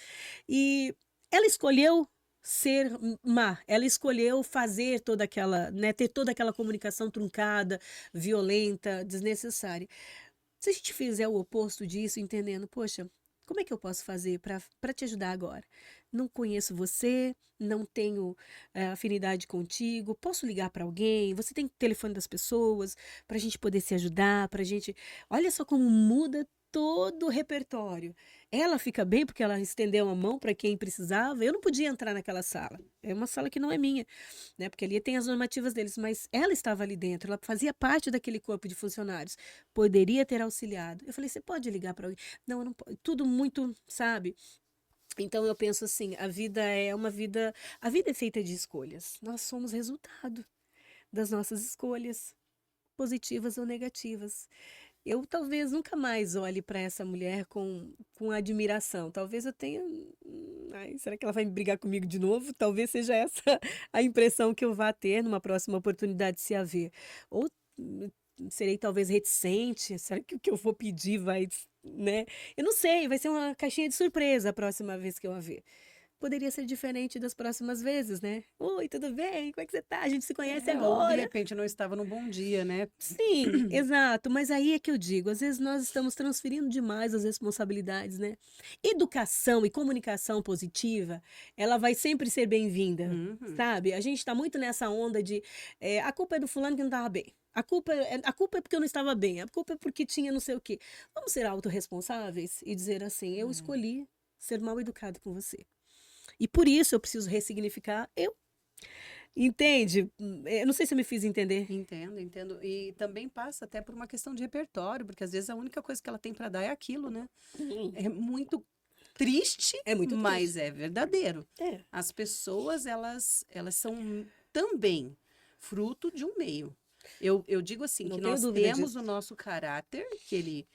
E ela escolheu ser má, ela escolheu fazer toda aquela, né, ter toda aquela comunicação truncada, violenta, desnecessária. Se a gente fizer o oposto disso, entendendo, poxa, como é que eu posso fazer para te ajudar agora? Não conheço você, não tenho afinidade contigo, posso ligar para alguém? Você tem o telefone das pessoas para a gente poder se ajudar, para a gente. Olha só como muda todo o repertório. Ela fica bem porque ela estendeu a mão para quem precisava. Eu não podia entrar naquela sala. É uma sala que não é minha, né? Porque ali tem as normativas deles, mas ela estava ali dentro, ela fazia parte daquele corpo de funcionários. Poderia ter auxiliado. Eu falei, você pode ligar para alguém? Não, eu não posso. Tudo muito, sabe? Então eu penso assim, a vida é feita de escolhas. Nós somos resultado das nossas escolhas, positivas ou negativas. Eu talvez nunca mais olhe para essa mulher com admiração. Talvez eu tenha. Ai, será que ela vai brigar comigo de novo? Talvez seja essa a impressão que eu vá ter numa próxima oportunidade de se haver. Ou serei talvez reticente. Será que o que eu vou pedir vai, né? Eu não sei, vai ser uma caixinha de surpresa a próxima vez que eu a ver. Poderia ser diferente das próximas vezes, né? Oi, tudo bem? Como é que você tá? A gente se conhece Ou de agora. repente não estava num bom dia, né? Sim, exato. Mas aí é que eu digo, às vezes nós estamos transferindo demais as responsabilidades, né? Educação e comunicação positiva, ela vai sempre ser bem-vinda, Uhum. sabe? A gente está muito nessa onda de a culpa é do fulano que não estava bem. A culpa é porque eu não estava bem. A culpa é porque tinha não sei o quê. Vamos ser autorresponsáveis e dizer assim, eu escolhi ser mal educado com você. E por isso eu preciso ressignificar eu. Entende? Eu não sei se eu me fiz entender. Entendo, entendo. E também passa até por uma questão de repertório, porque às vezes a única coisa que ela tem para dar é aquilo, né? É muito triste, É muito mas triste. é verdadeiro. É. As pessoas, elas são também fruto de um meio. Eu digo assim, Não que tenho nós dúvida temos disso. o nosso caráter, que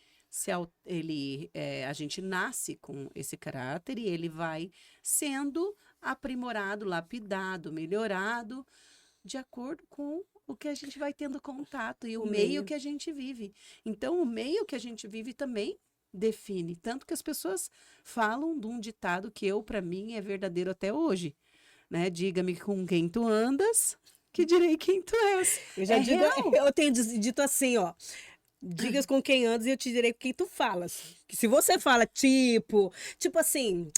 a gente nasce com esse caráter e ele vai sendo aprimorado, lapidado, melhorado, de acordo com o que a gente vai tendo contato e o O meio meio. que a gente vive. Então, o meio que a gente vive também define. Tanto que as pessoas falam de um ditado que para mim, é verdadeiro até hoje, né? Diga-me com quem tu andas, que direi quem tu és. Eu já É digo, real. eu tenho dito assim, ó. Digas com quem andas e eu te direi com quem tu falas. Que se você fala tipo assim,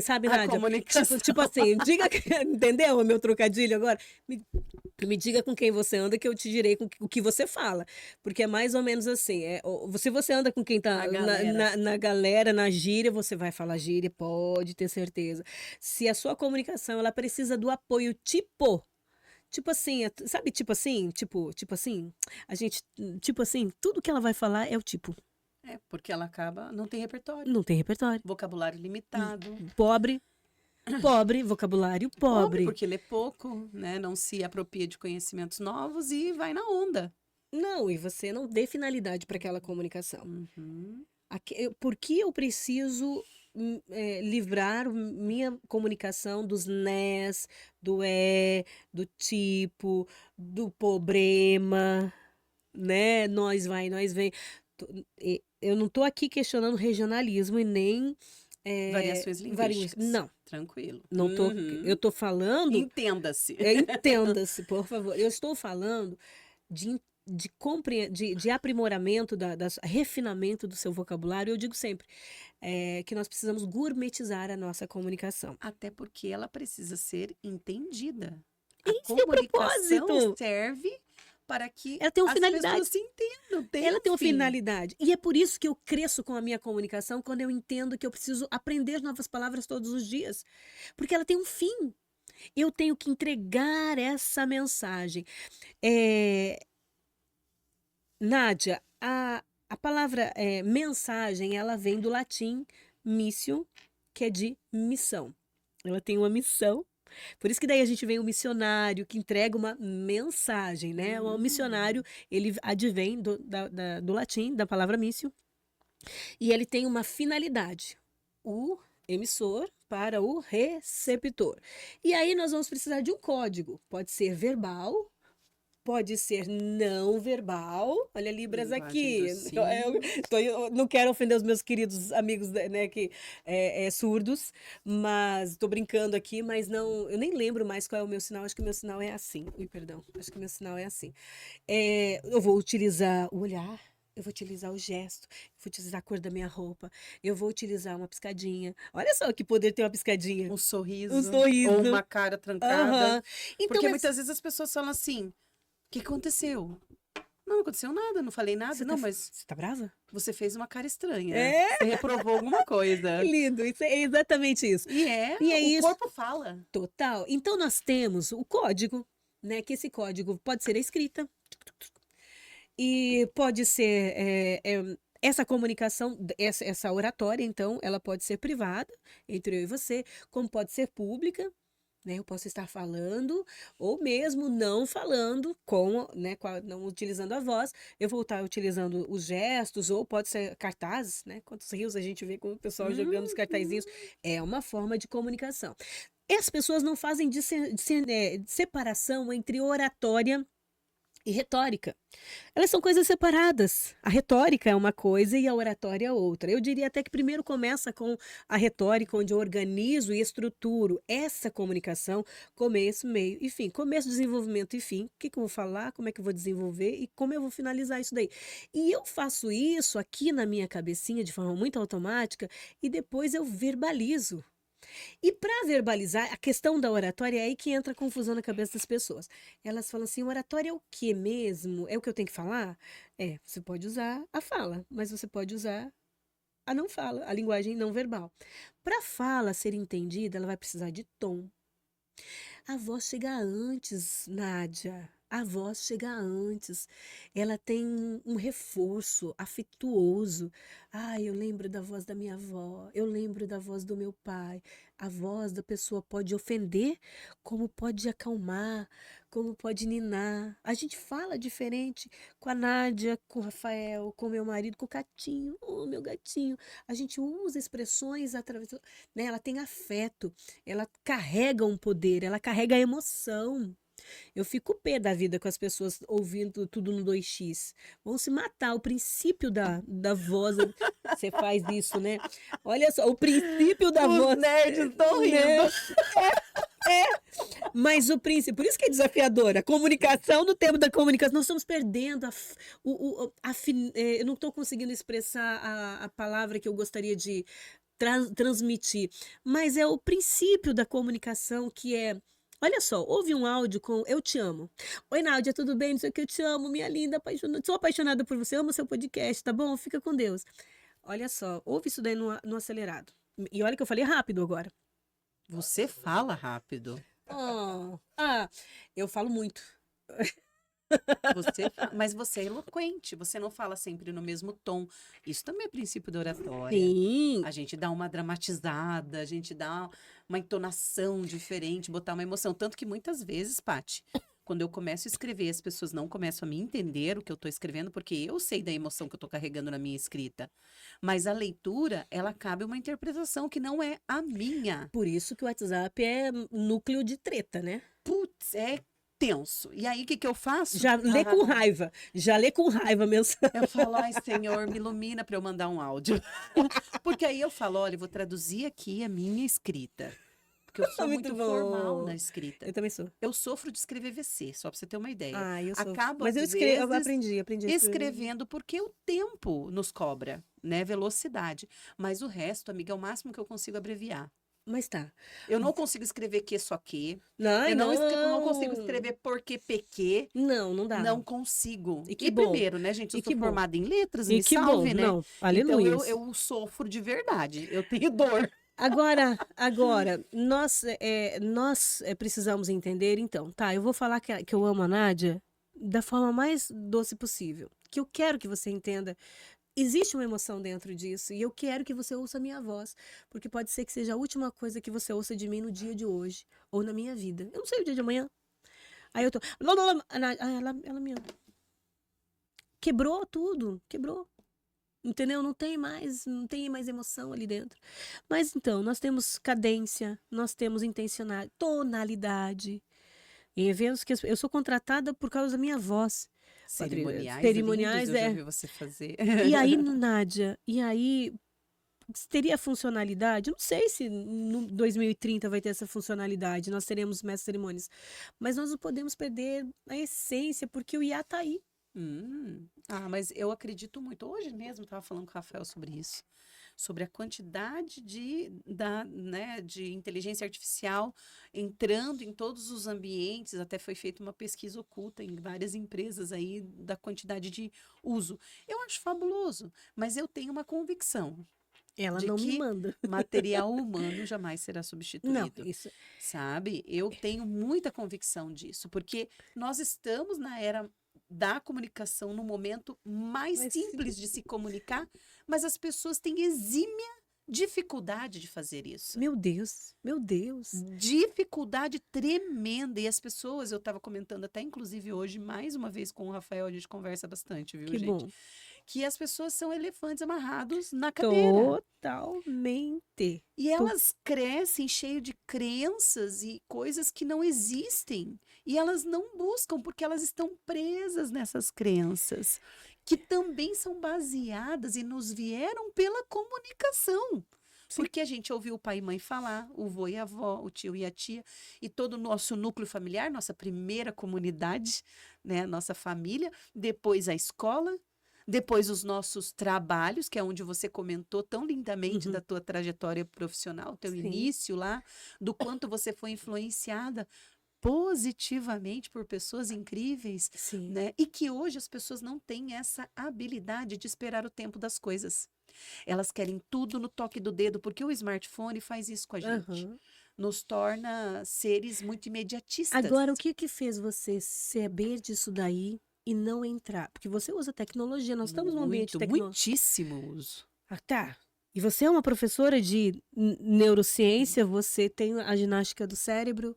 sabe, A Nádia? comunicação. Tipo assim, diga, entendeu o meu trocadilho agora? Me diga com quem você anda que eu te direi com o que você fala. Porque é mais ou menos assim, se você anda com quem tá A galera. na galera, na gíria, você vai falar gíria, pode ter certeza. Se a sua comunicação, ela precisa do apoio tipo assim, sabe, tipo assim, a gente, tipo assim, tudo que ela vai falar é o tipo, É, porque ela acaba, não tem repertório. não tem repertório. Vocabulário limitado. Pobre, vocabulário Pobre, pobre. porque lê pouco, né? Não se apropria de conhecimentos novos e vai na onda. Não, e você não dê finalidade para aquela comunicação. Uhum. Por que eu preciso livrar minha comunicação dos nés, do do tipo, do problema, né? Nós vem. Eu não estou aqui questionando regionalismo e nem Variações linguísticas. não, Tranquilo. não tô. Eu Uhum. estou falando. Entenda-se. Entenda-se, por favor. Eu estou falando de aprimoramento, refinamento do seu vocabulário. Eu digo sempre que nós precisamos gourmetizar a nossa comunicação. Até porque ela precisa ser entendida. A Esse é o comunicação propósito. serve para que Ela tem uma as finalidade. pessoas se entendam. Ela tem uma fim. finalidade. E é por isso que eu cresço com a minha comunicação quando eu entendo que eu preciso aprender novas palavras todos os dias. Porque ela tem um fim. Eu tenho que entregar essa mensagem. Nádia, a palavra mensagem, ela vem do latim missio, que é de missão. Ela tem uma missão Por isso que daí a gente vem o missionário que entrega uma mensagem, né? O missionário, ele advém do latim, da palavra missio, e ele tem uma finalidade, o emissor para o receptor. E aí nós vamos precisar de um código, pode ser verbal, pode ser não verbal. Olha, Libras aqui. Eu não quero ofender os meus queridos amigos, né, que surdos, mas estou brincando aqui, mas não, eu nem lembro mais qual é o meu sinal. Acho que o meu sinal é assim. Ui, perdão. Acho que o meu sinal é assim. Eu vou utilizar o olhar. Eu vou utilizar o gesto, eu vou utilizar a cor da minha roupa, eu vou utilizar uma piscadinha. Olha só que poder ter uma piscadinha. Um sorriso. Um sorriso. Ou uma cara trancada. Aham. Então, Porque mas muitas vezes as pessoas falam assim, o que aconteceu? Não aconteceu nada, não falei nada. você Não, tá, mas você tá brava? você fez uma cara estranha. É? Você reprovou alguma coisa. Que lindo, isso é exatamente isso. E é, E é o isso. corpo fala. Total. Então nós temos o código, né? Que esse código pode ser a escrita e pode ser essa comunicação, essa oratória, então, ela pode ser privada entre eu e você, como pode ser pública, né? Eu posso estar falando ou mesmo não falando né, não utilizando a voz, eu vou estar utilizando os gestos ou pode ser cartazes, né? Quantos rios a gente vê com o pessoal jogando os cartazinhos, é uma forma de comunicação. E as pessoas não fazem separação entre oratória e retórica. Elas são coisas separadas. A retórica é uma coisa e a oratória é outra. Eu diria até que primeiro começa com a retórica, onde eu organizo e estruturo essa comunicação, começo, meio e fim. Começo, desenvolvimento e fim. O que eu vou falar, como é que eu vou desenvolver e como eu vou finalizar isso daí. E eu faço isso aqui na minha cabecinha de forma muito automática e depois eu verbalizo. E para verbalizar, a questão da oratória é aí que entra a confusão na cabeça das pessoas. Elas falam assim, oratória é o que mesmo? É o que eu tenho que falar? Você pode usar a fala, mas você pode usar a não fala, a linguagem não verbal. Para a fala ser entendida, ela vai precisar de tom. A voz chega antes, Nádia. A voz chega antes. Ela tem um reforço afetuoso. Eu lembro da voz da minha avó. Eu lembro da voz do meu pai. A voz da pessoa pode ofender, como pode acalmar, como pode ninar. A gente fala diferente com a Nádia, com o Rafael, com o meu marido, com o Catinho. Oh, meu gatinho. A gente usa expressões através, né? Ela tem afeto, ela carrega um poder, ela carrega a emoção. Eu fico pé da vida com as pessoas ouvindo tudo no 2x. Vão se matar. O princípio da voz. Você faz isso, né? Olha só, o princípio da voz. Os nerds estão rindo. Né? Mas o princípio. Por isso que é desafiadora. A comunicação, no tempo da comunicação, nós estamos perdendo. Eu não estou conseguindo expressar a palavra que eu gostaria de transmitir. Mas é o princípio da comunicação que é. Olha só, houve um áudio com Eu Te Amo. Oi, Nádia, tudo bem? Não sei o que, eu te amo, minha linda, apaixonada. Sou apaixonada por você, amo seu podcast, tá bom? Fica com Deus. Olha só, ouve isso daí no acelerado. E olha que eu falei rápido agora. Você fala rápido. Eu falo muito. Mas você é eloquente, você não fala sempre no mesmo tom. Isso também é princípio da oratória. Sim. A gente dá uma dramatizada, a gente dá uma entonação diferente, botar uma emoção. Tanto que muitas vezes, Paty, quando eu começo a escrever, as pessoas não começam a me entender o que eu estou escrevendo, porque eu sei da emoção que eu estou carregando na minha escrita. Mas a leitura, ela cabe uma interpretação que não é a minha. Por isso que o WhatsApp é núcleo de treta, né? Putz, é tenso. E aí, o que eu faço? Já lê com raiva. Já lê com raiva mensagem. Eu falo, ai, Senhor, me ilumina para eu mandar um áudio. Porque aí eu falo, olha, eu vou traduzir aqui a minha escrita. Porque eu sou muito formal na escrita. Eu também sou. Eu sofro de escrever VC, só para você ter uma ideia. Eu sou. Acabo, mas eu aprendi escrevendo porque o tempo nos cobra, né? Velocidade. Mas o resto, amiga, é o máximo que eu consigo abreviar. Mas tá. Eu não consigo escrever que só que. Não, eu não consigo escrever porque PQ. Não dá. Não consigo. E que bom. Primeiro, né, gente? Eu sou formada em letras, e me que salve, bom. né? Não, aleluia. Então eu sofro de verdade. Eu tenho dor. Agora, nós precisamos entender, então, tá? Eu vou falar que eu amo a Nádia da forma mais doce possível. Que eu quero que você entenda existe uma emoção dentro disso. E eu quero que você ouça a minha voz. Porque pode ser que seja a última coisa que você ouça de mim no dia de hoje. Ou na minha vida. Eu não sei o dia de amanhã. Aí eu tô. Ela me quebrou tudo. Quebrou. Entendeu? Não tem mais emoção ali dentro. Mas então, nós temos cadência, nós temos intencionalidade, tonalidade. Em eventos que eu sou contratada por causa da minha voz. Cerimoniais, Cerimoniais, lindos, eu já é. vi você fazer. E aí, Nádia, teria funcionalidade? Eu não sei se no 2030 vai ter essa funcionalidade, nós teremos mestres cerimônias. Mas nós não podemos perder a essência, porque o IA tá aí. Mas eu acredito muito. Hoje mesmo estava falando com o Rafael sobre isso, sobre a quantidade de inteligência artificial entrando em todos os ambientes. Até foi feita uma pesquisa oculta em várias empresas aí da quantidade de uso. Eu acho fabuloso, mas eu tenho uma convicção Ela de não me que manda. material humano jamais será Não, substituído. isso. Sabe? Eu tenho muita convicção disso, porque nós estamos na era da comunicação no momento mais Mas simples de se comunicar, mas as pessoas têm exímia dificuldade de fazer isso. Meu Deus, meu Deus. Dificuldade tremenda. E as pessoas, eu estava comentando até inclusive hoje, mais uma vez com o Rafael, a gente conversa bastante, viu, Que gente? bom. Que as pessoas são elefantes amarrados na cadeira. Totalmente. E elas crescem cheio de crenças e coisas que não existem. E elas não buscam porque elas estão presas nessas crenças, que também são baseadas e nos vieram pela comunicação. Sim. Porque a gente ouviu o pai e mãe falar, o vô e a avó, o tio e a tia, e todo o nosso núcleo familiar, nossa primeira comunidade, né, nossa família, depois a escola, depois os nossos trabalhos, que é onde você comentou tão lindamente da tua trajetória profissional, teu Sim. início lá, do quanto você foi influenciada positivamente por pessoas incríveis, Sim. né? E que hoje as pessoas não têm essa habilidade de esperar o tempo das coisas. Elas querem tudo no toque do dedo, porque o smartphone faz isso com a gente. Aham. Nos torna seres muito imediatistas. Agora, o que que fez você saber disso daí e não entrar? Porque você usa tecnologia, nós estamos num ambiente Muito, tecnológico. muitíssimo uso. Ah, tá. E você é uma professora de neurociência, você tem a ginástica do cérebro.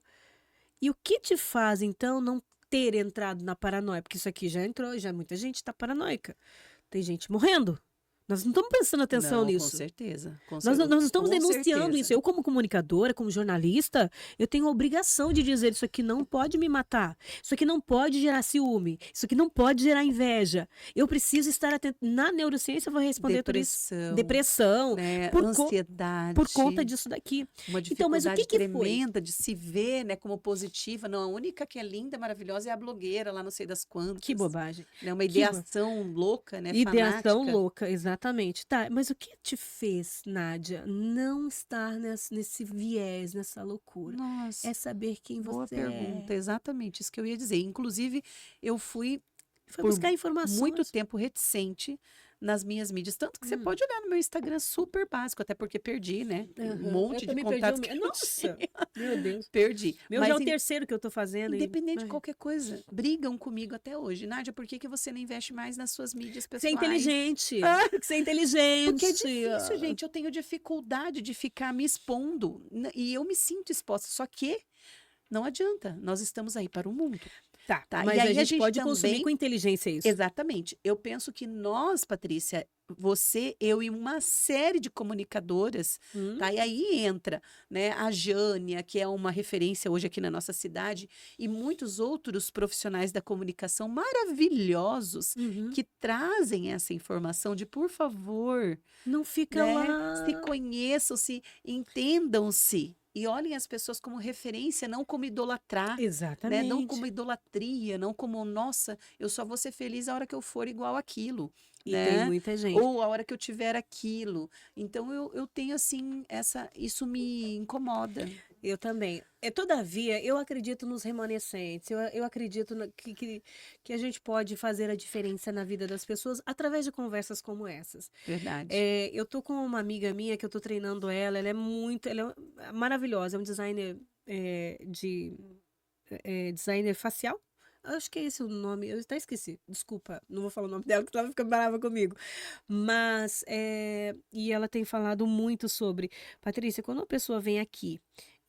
E o que te faz, então, não ter entrado na paranoia? Porque isso aqui já entrou, já muita gente está paranoica. Tem gente morrendo. Nós não estamos prestando atenção Não, nisso. Com certeza. Nós estamos com denunciando certeza. isso. Eu, como comunicadora, como jornalista, eu tenho a obrigação de dizer isso aqui não pode me matar. Isso aqui não pode gerar ciúme. Isso aqui não pode gerar inveja. Eu preciso estar atento. Na neurociência, eu vou responder tudo isso. Depressão. Né? Por Ansiedade. Por conta disso daqui. Uma Então, mas o dificuldade que foi? tremenda de se ver, né, como positiva. Não, a única que é linda, maravilhosa é a blogueira lá não sei das quantas. Que bobagem. Né? Uma ideação louca, né? Ideação fanática. louca, exatamente. Tá, mas o que te fez, Nádia, não estar nesse viés, nessa loucura? Nossa, É saber quem boa você pergunta. é. Exatamente isso que eu ia dizer. Inclusive, eu fui Foi por buscar informações. muito tempo reticente nas minhas mídias. Tanto que você pode olhar no meu Instagram super básico, até porque perdi, né? Um monte de contatos que eu Nossa, tinha. meu Deus. Perdi. Meu Mas já é o terceiro que eu tô fazendo. independente de qualquer coisa, brigam comigo até hoje. Nádia, por que você não investe mais nas suas mídias Você é pessoais? inteligente. Tem que ser inteligente. Porque é difícil, gente. Eu tenho dificuldade de ficar me expondo. E eu me sinto exposta. Só que não adianta. Nós estamos aí para o mundo. Tá, E mas aí a gente pode consumir também- com inteligência isso. Exatamente. Eu penso que nós, Patrícia, você, eu e uma série de comunicadoras, tá? E aí entra, né, a Jânia, que é uma referência hoje aqui na nossa cidade, e muitos outros profissionais da comunicação maravilhosos que trazem essa informação de, por favor, Não fica né, lá. se conheçam, se entendam-se e olhem as pessoas como referência, não como idolatrar. Né? Exatamente. Não como idolatria, não como, nossa, eu só vou ser feliz a hora que eu for igual aquilo. E né? tem muita gente. Ou a hora que eu tiver aquilo. Então eu tenho assim, isso me incomoda. Eu também. Todavia, eu acredito nos remanescentes. Eu acredito que a gente pode fazer a diferença na vida das pessoas através de conversas como essas. Verdade. Eu tô com uma amiga minha que eu tô treinando ela. Ela é maravilhosa. É um designer designer facial. Acho que é esse o nome, eu até esqueci. Desculpa, não vou falar o nome dela, que ela vai ficar brava comigo. Mas, e ela tem falado muito sobre, Patrícia, quando uma pessoa vem aqui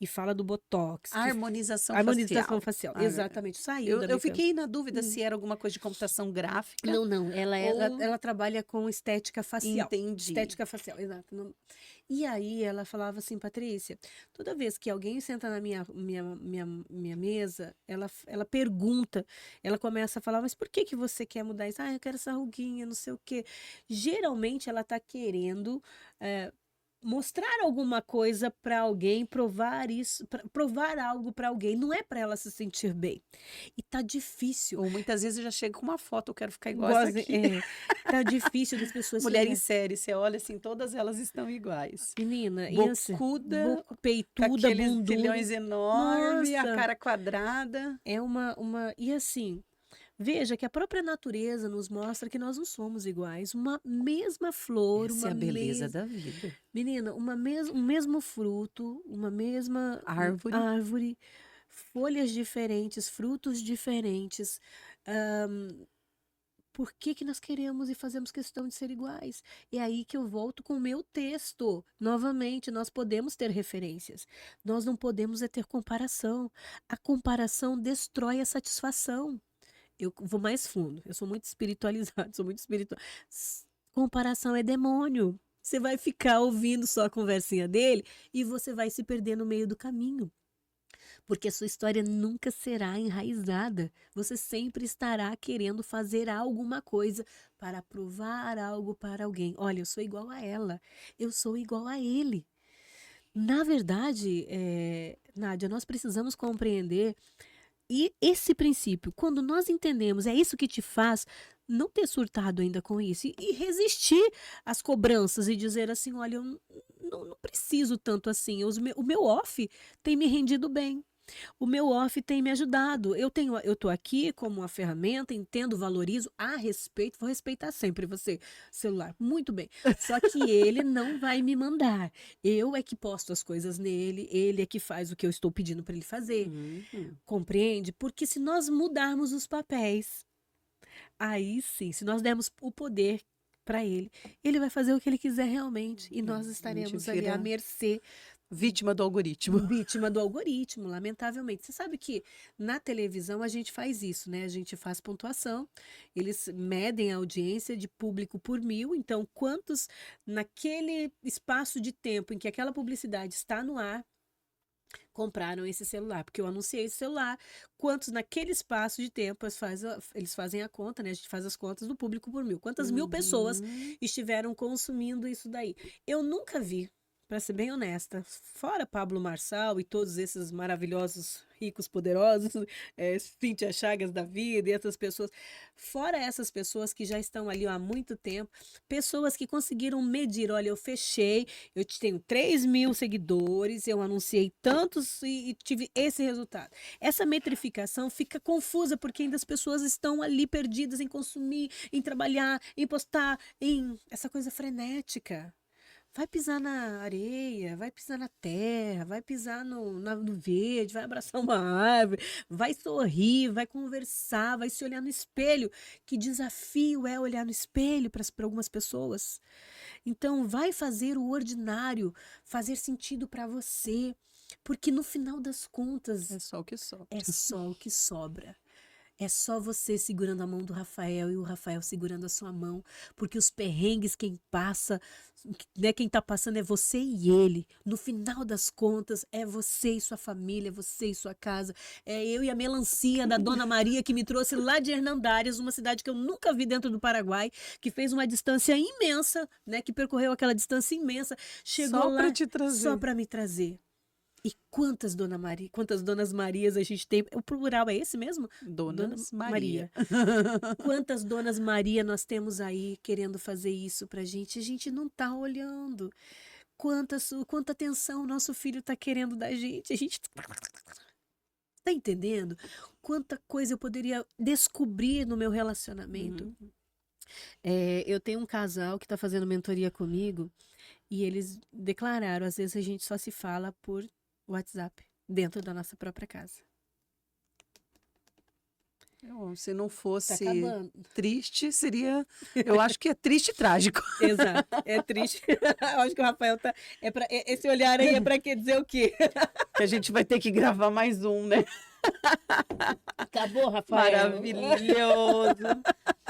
e fala do Botox, que Harmonização harmonização facial. facial, Ah, exatamente, saiu Eu, da eu minha fiquei na dúvida Hum. se era alguma coisa de computação gráfica Não, não, ou ela trabalha com estética facial. entendi. Estética facial, exato. E aí ela falava assim, Patrícia, toda vez que alguém senta na minha mesa, ela pergunta, ela começa a falar, mas por que que você quer mudar isso? Ah, eu quero essa ruguinha, não sei o quê. Geralmente ela tá querendo mostrar alguma coisa para alguém, provar isso, provar algo para alguém, não é para ela se sentir bem. E tá difícil. Ou muitas vezes já chega com uma foto, eu quero ficar igual essa Goze aqui. tá difícil das pessoas se Mulher em olhar. série, você olha assim, todas elas estão iguais. Menina, e assim, Bocuda, com peituda, aqueles bunduna. filhões enormes, a Nossa, cara quadrada. é uma. E assim, veja que a própria natureza nos mostra que nós não somos iguais. Uma mesma flor, Essa é uma a beleza mesma. da vida. Menina, um mesmo fruto, uma mesma Árvore. árvore, folhas diferentes, frutos diferentes. Por que que nós queremos e fazemos questão de ser iguais? É aí que eu volto com o meu texto. Novamente, nós podemos ter referências. Nós não podemos é ter comparação. A comparação destrói a satisfação. Eu vou mais fundo. Eu sou muito espiritualizado, sou muito espiritual. Comparação é demônio. Você vai ficar ouvindo só a conversinha dele e você vai se perder no meio do caminho. Porque a sua história nunca será enraizada. Você sempre estará querendo fazer alguma coisa para provar algo para alguém. Olha, eu sou igual a ela, eu sou igual a ele. Na verdade, Nádia, nós precisamos compreender e esse princípio, quando nós entendemos, é isso que te faz não ter surtado ainda com isso e resistir às cobranças e dizer assim, olha, eu não preciso tanto assim, o meu off tem me rendido bem. O meu off tem me ajudado. Eu tô aqui como uma ferramenta, entendo, valorizo, a respeito, vou respeitar sempre você, celular, muito bem. Só que ele não vai me mandar. Eu é que posto as coisas nele, ele é que faz o que eu estou pedindo para ele fazer. Uhum. Compreende? Porque se nós mudarmos os papéis, aí sim, se nós dermos o poder para ele, ele vai fazer o que ele quiser realmente e nós A gente estaremos ali à vira mercê. vítima do algoritmo. Vítima do algoritmo, lamentavelmente. Você sabe que na televisão a gente faz isso, né? A gente faz pontuação, eles medem a audiência de público por 1000, então quantos naquele espaço de tempo em que aquela publicidade está no ar compraram esse celular, porque eu anunciei esse celular, quantos naquele espaço de tempo eles fazem a conta, né? A gente faz as contas do público por 1000. Quantas 1000 pessoas Uhum. estiveram consumindo isso daí? Eu nunca vi, para ser bem honesta, fora Pablo Marçal e todos esses maravilhosos, ricos, poderosos, Cíntia Chagas da vida e essas pessoas, fora essas pessoas que já estão ali há muito tempo, pessoas que conseguiram medir, olha, eu fechei, eu tenho 3.000 seguidores, eu anunciei tantos e tive esse resultado. Essa metrificação fica confusa porque ainda as pessoas estão ali perdidas em consumir, em trabalhar, em postar, em essa coisa frenética. Vai pisar na areia, vai pisar na terra, vai pisar no verde, vai abraçar uma árvore, vai sorrir, vai conversar, vai se olhar no espelho. Que desafio é olhar no espelho para algumas pessoas. Então, vai fazer o ordinário fazer sentido para você, porque no final das contas É só o que só. é só o que sobra. É só você segurando a mão do Rafael e o Rafael segurando a sua mão, porque os perrengues quem passa, né, quem tá passando é você e ele. No final das contas, é você e sua família, é você e sua casa. É eu e a melancia da Dona Maria que me trouxe lá de Hernandárias, uma cidade que eu nunca vi dentro do Paraguai, que fez uma distância imensa, né, que percorreu aquela distância imensa, chegou Só lá para te trazer. só para me trazer. E quantas Donas Marias a gente tem? O plural é esse mesmo? Donas Maria. Quantas Donas Maria nós temos aí querendo fazer isso pra gente? A gente não tá olhando. Quanta atenção o nosso filho tá querendo da gente. A gente tá entendendo? Quanta coisa eu poderia descobrir no meu relacionamento. Uhum. Eu tenho um casal que tá fazendo mentoria comigo e eles declararam, às vezes a gente só se fala por WhatsApp, dentro da nossa própria casa. Se não Tá fosse acabando. triste, seria. Eu acho que é triste e trágico. Exato. É triste. Eu acho que o Rafael tá. Esse olhar aí é para quer dizer o quê? Que a gente vai ter que gravar mais um, né? Acabou, Rafael. Maravilhoso.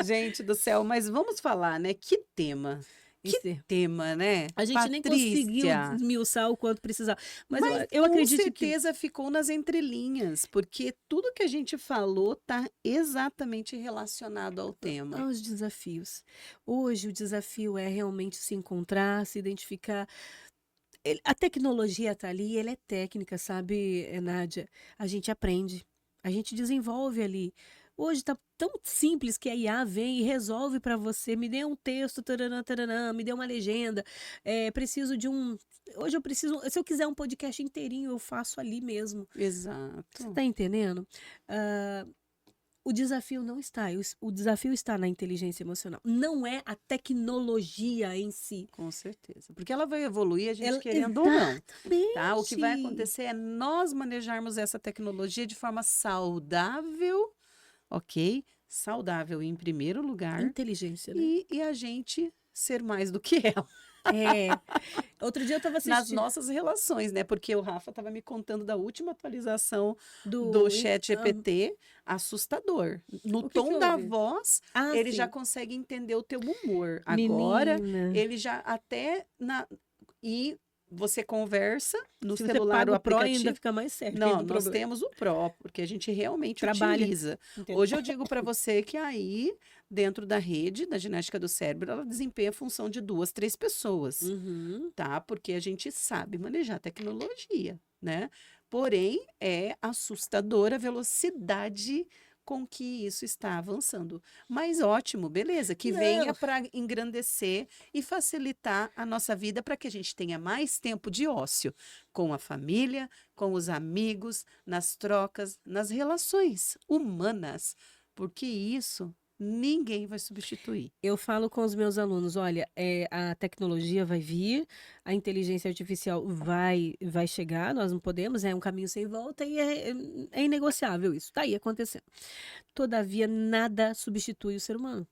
Gente do céu, mas vamos falar, né? Que tema. Que Esse- tema, né? A gente nem conseguiu Patrícia. desmiuçar o quanto precisava. Mas Mas eu com acredito que certeza ficou nas entrelinhas, porque tudo que a gente falou está exatamente relacionado ao tema. os desafios. Hoje o desafio é realmente se encontrar, se identificar. A tecnologia está ali, ela é técnica, sabe, Nádia? A gente aprende, a gente desenvolve ali. Hoje está tão simples que a IA vem e resolve para você. Me dê um texto, taranã, taranã, me dê uma legenda. Preciso de um. Hoje eu preciso. Se eu quiser um podcast inteirinho, eu faço ali mesmo. Você Exato. está entendendo? Ah, o desafio não está. O desafio está na inteligência emocional. Não é a tecnologia em si. Com certeza. Porque ela vai evoluir, a gente Ela- querendo ou não. Tá? O que vai Exatamente. acontecer é nós manejarmos essa tecnologia de forma saudável, ok? Saudável em primeiro lugar, Inteligência, né? e a gente ser mais do que ela. É. Outro dia eu estava Nas assistindo nossas relações, né? Porque o Rafa estava me contando da última atualização do do. chat GPT, assustador. No O que que tom da houve? voz, Ah, ele já sim. consegue entender o teu humor. Agora, Menina. ele já até e você conversa no Se você celular paga o o Pro, ainda aplicativo. fica mais certo. Não, ainda o nós problema. temos o Pro, porque a gente realmente Trabalha. utiliza. Entendeu? Hoje eu digo para você que aí, dentro da rede da ginástica do cérebro, ela desempenha a função de 2, 3 pessoas, Uhum. tá? Porque a gente sabe manejar tecnologia, né? Porém, é assustadora a velocidade com que isso está avançando. Mas ótimo, beleza, que venha Não. para engrandecer e facilitar a nossa vida para que a gente tenha mais tempo de ócio com a família, com os amigos, nas trocas, nas relações humanas, porque isso ninguém vai substituir. Eu falo com os meus alunos, olha, a tecnologia vai vir, a inteligência artificial vai chegar, nós não podemos, é um caminho sem volta e é inegociável isso, tá aí acontecendo. Todavia, nada substitui o ser humano.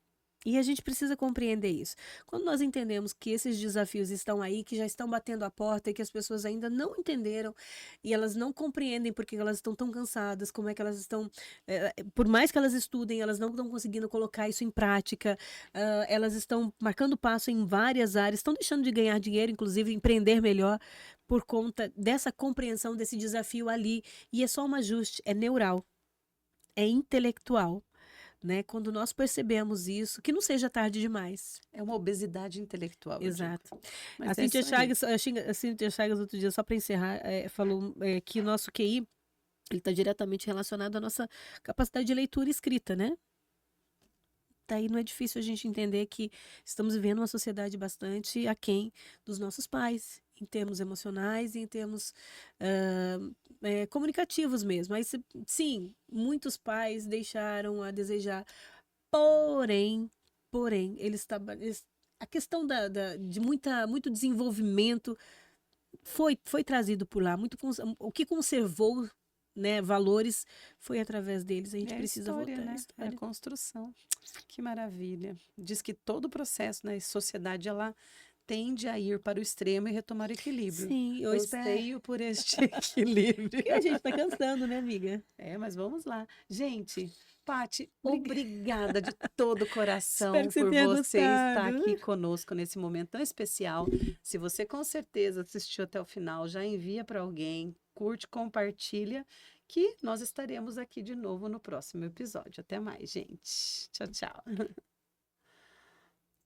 E a gente precisa compreender isso. Quando nós entendemos que esses desafios estão aí, que já estão batendo a porta e que as pessoas ainda não entenderam e elas não compreendem porque elas estão tão cansadas, como é que elas estão. Por mais que elas estudem, elas não estão conseguindo colocar isso em prática, elas estão marcando passo em várias áreas, estão deixando de ganhar dinheiro, inclusive empreender melhor, por conta dessa compreensão desse desafio ali. E é só um ajuste, é neural, é intelectual. Né? Quando nós percebemos isso, que não seja tarde demais. É uma obesidade intelectual, eu digo. Exato. Mas A é Cíntia isso aí. Chagas, a Cíntia Chagas, outro dia, só para encerrar, falou que o nosso QI ele está diretamente relacionado à nossa capacidade de leitura e escrita, né? Daí não é difícil a gente entender que estamos vivendo uma sociedade bastante aquém dos nossos pais, em termos emocionais e em termos comunicativos mesmo. Mas, sim, muitos pais deixaram a desejar. Porém, a questão de muito desenvolvimento foi trazido por lá. O que conservou, né, valores foi através deles. A gente É a precisa história, voltar à né? É a história. construção. Que maravilha. Diz que todo o processo na sociedade, ela tende a ir para o extremo e retomar o equilíbrio. Sim, eu espero. Anseio por este equilíbrio. Porque a gente tá cansando, né, amiga? Mas vamos lá. Gente, Paty, obrigada de todo o coração Espero que você por tenha você estar gostado. aqui conosco nesse momento tão especial. Se você com certeza assistiu até o final, já envia para alguém, curte, compartilha, que nós estaremos aqui de novo no próximo episódio. Até mais, gente. Tchau, tchau.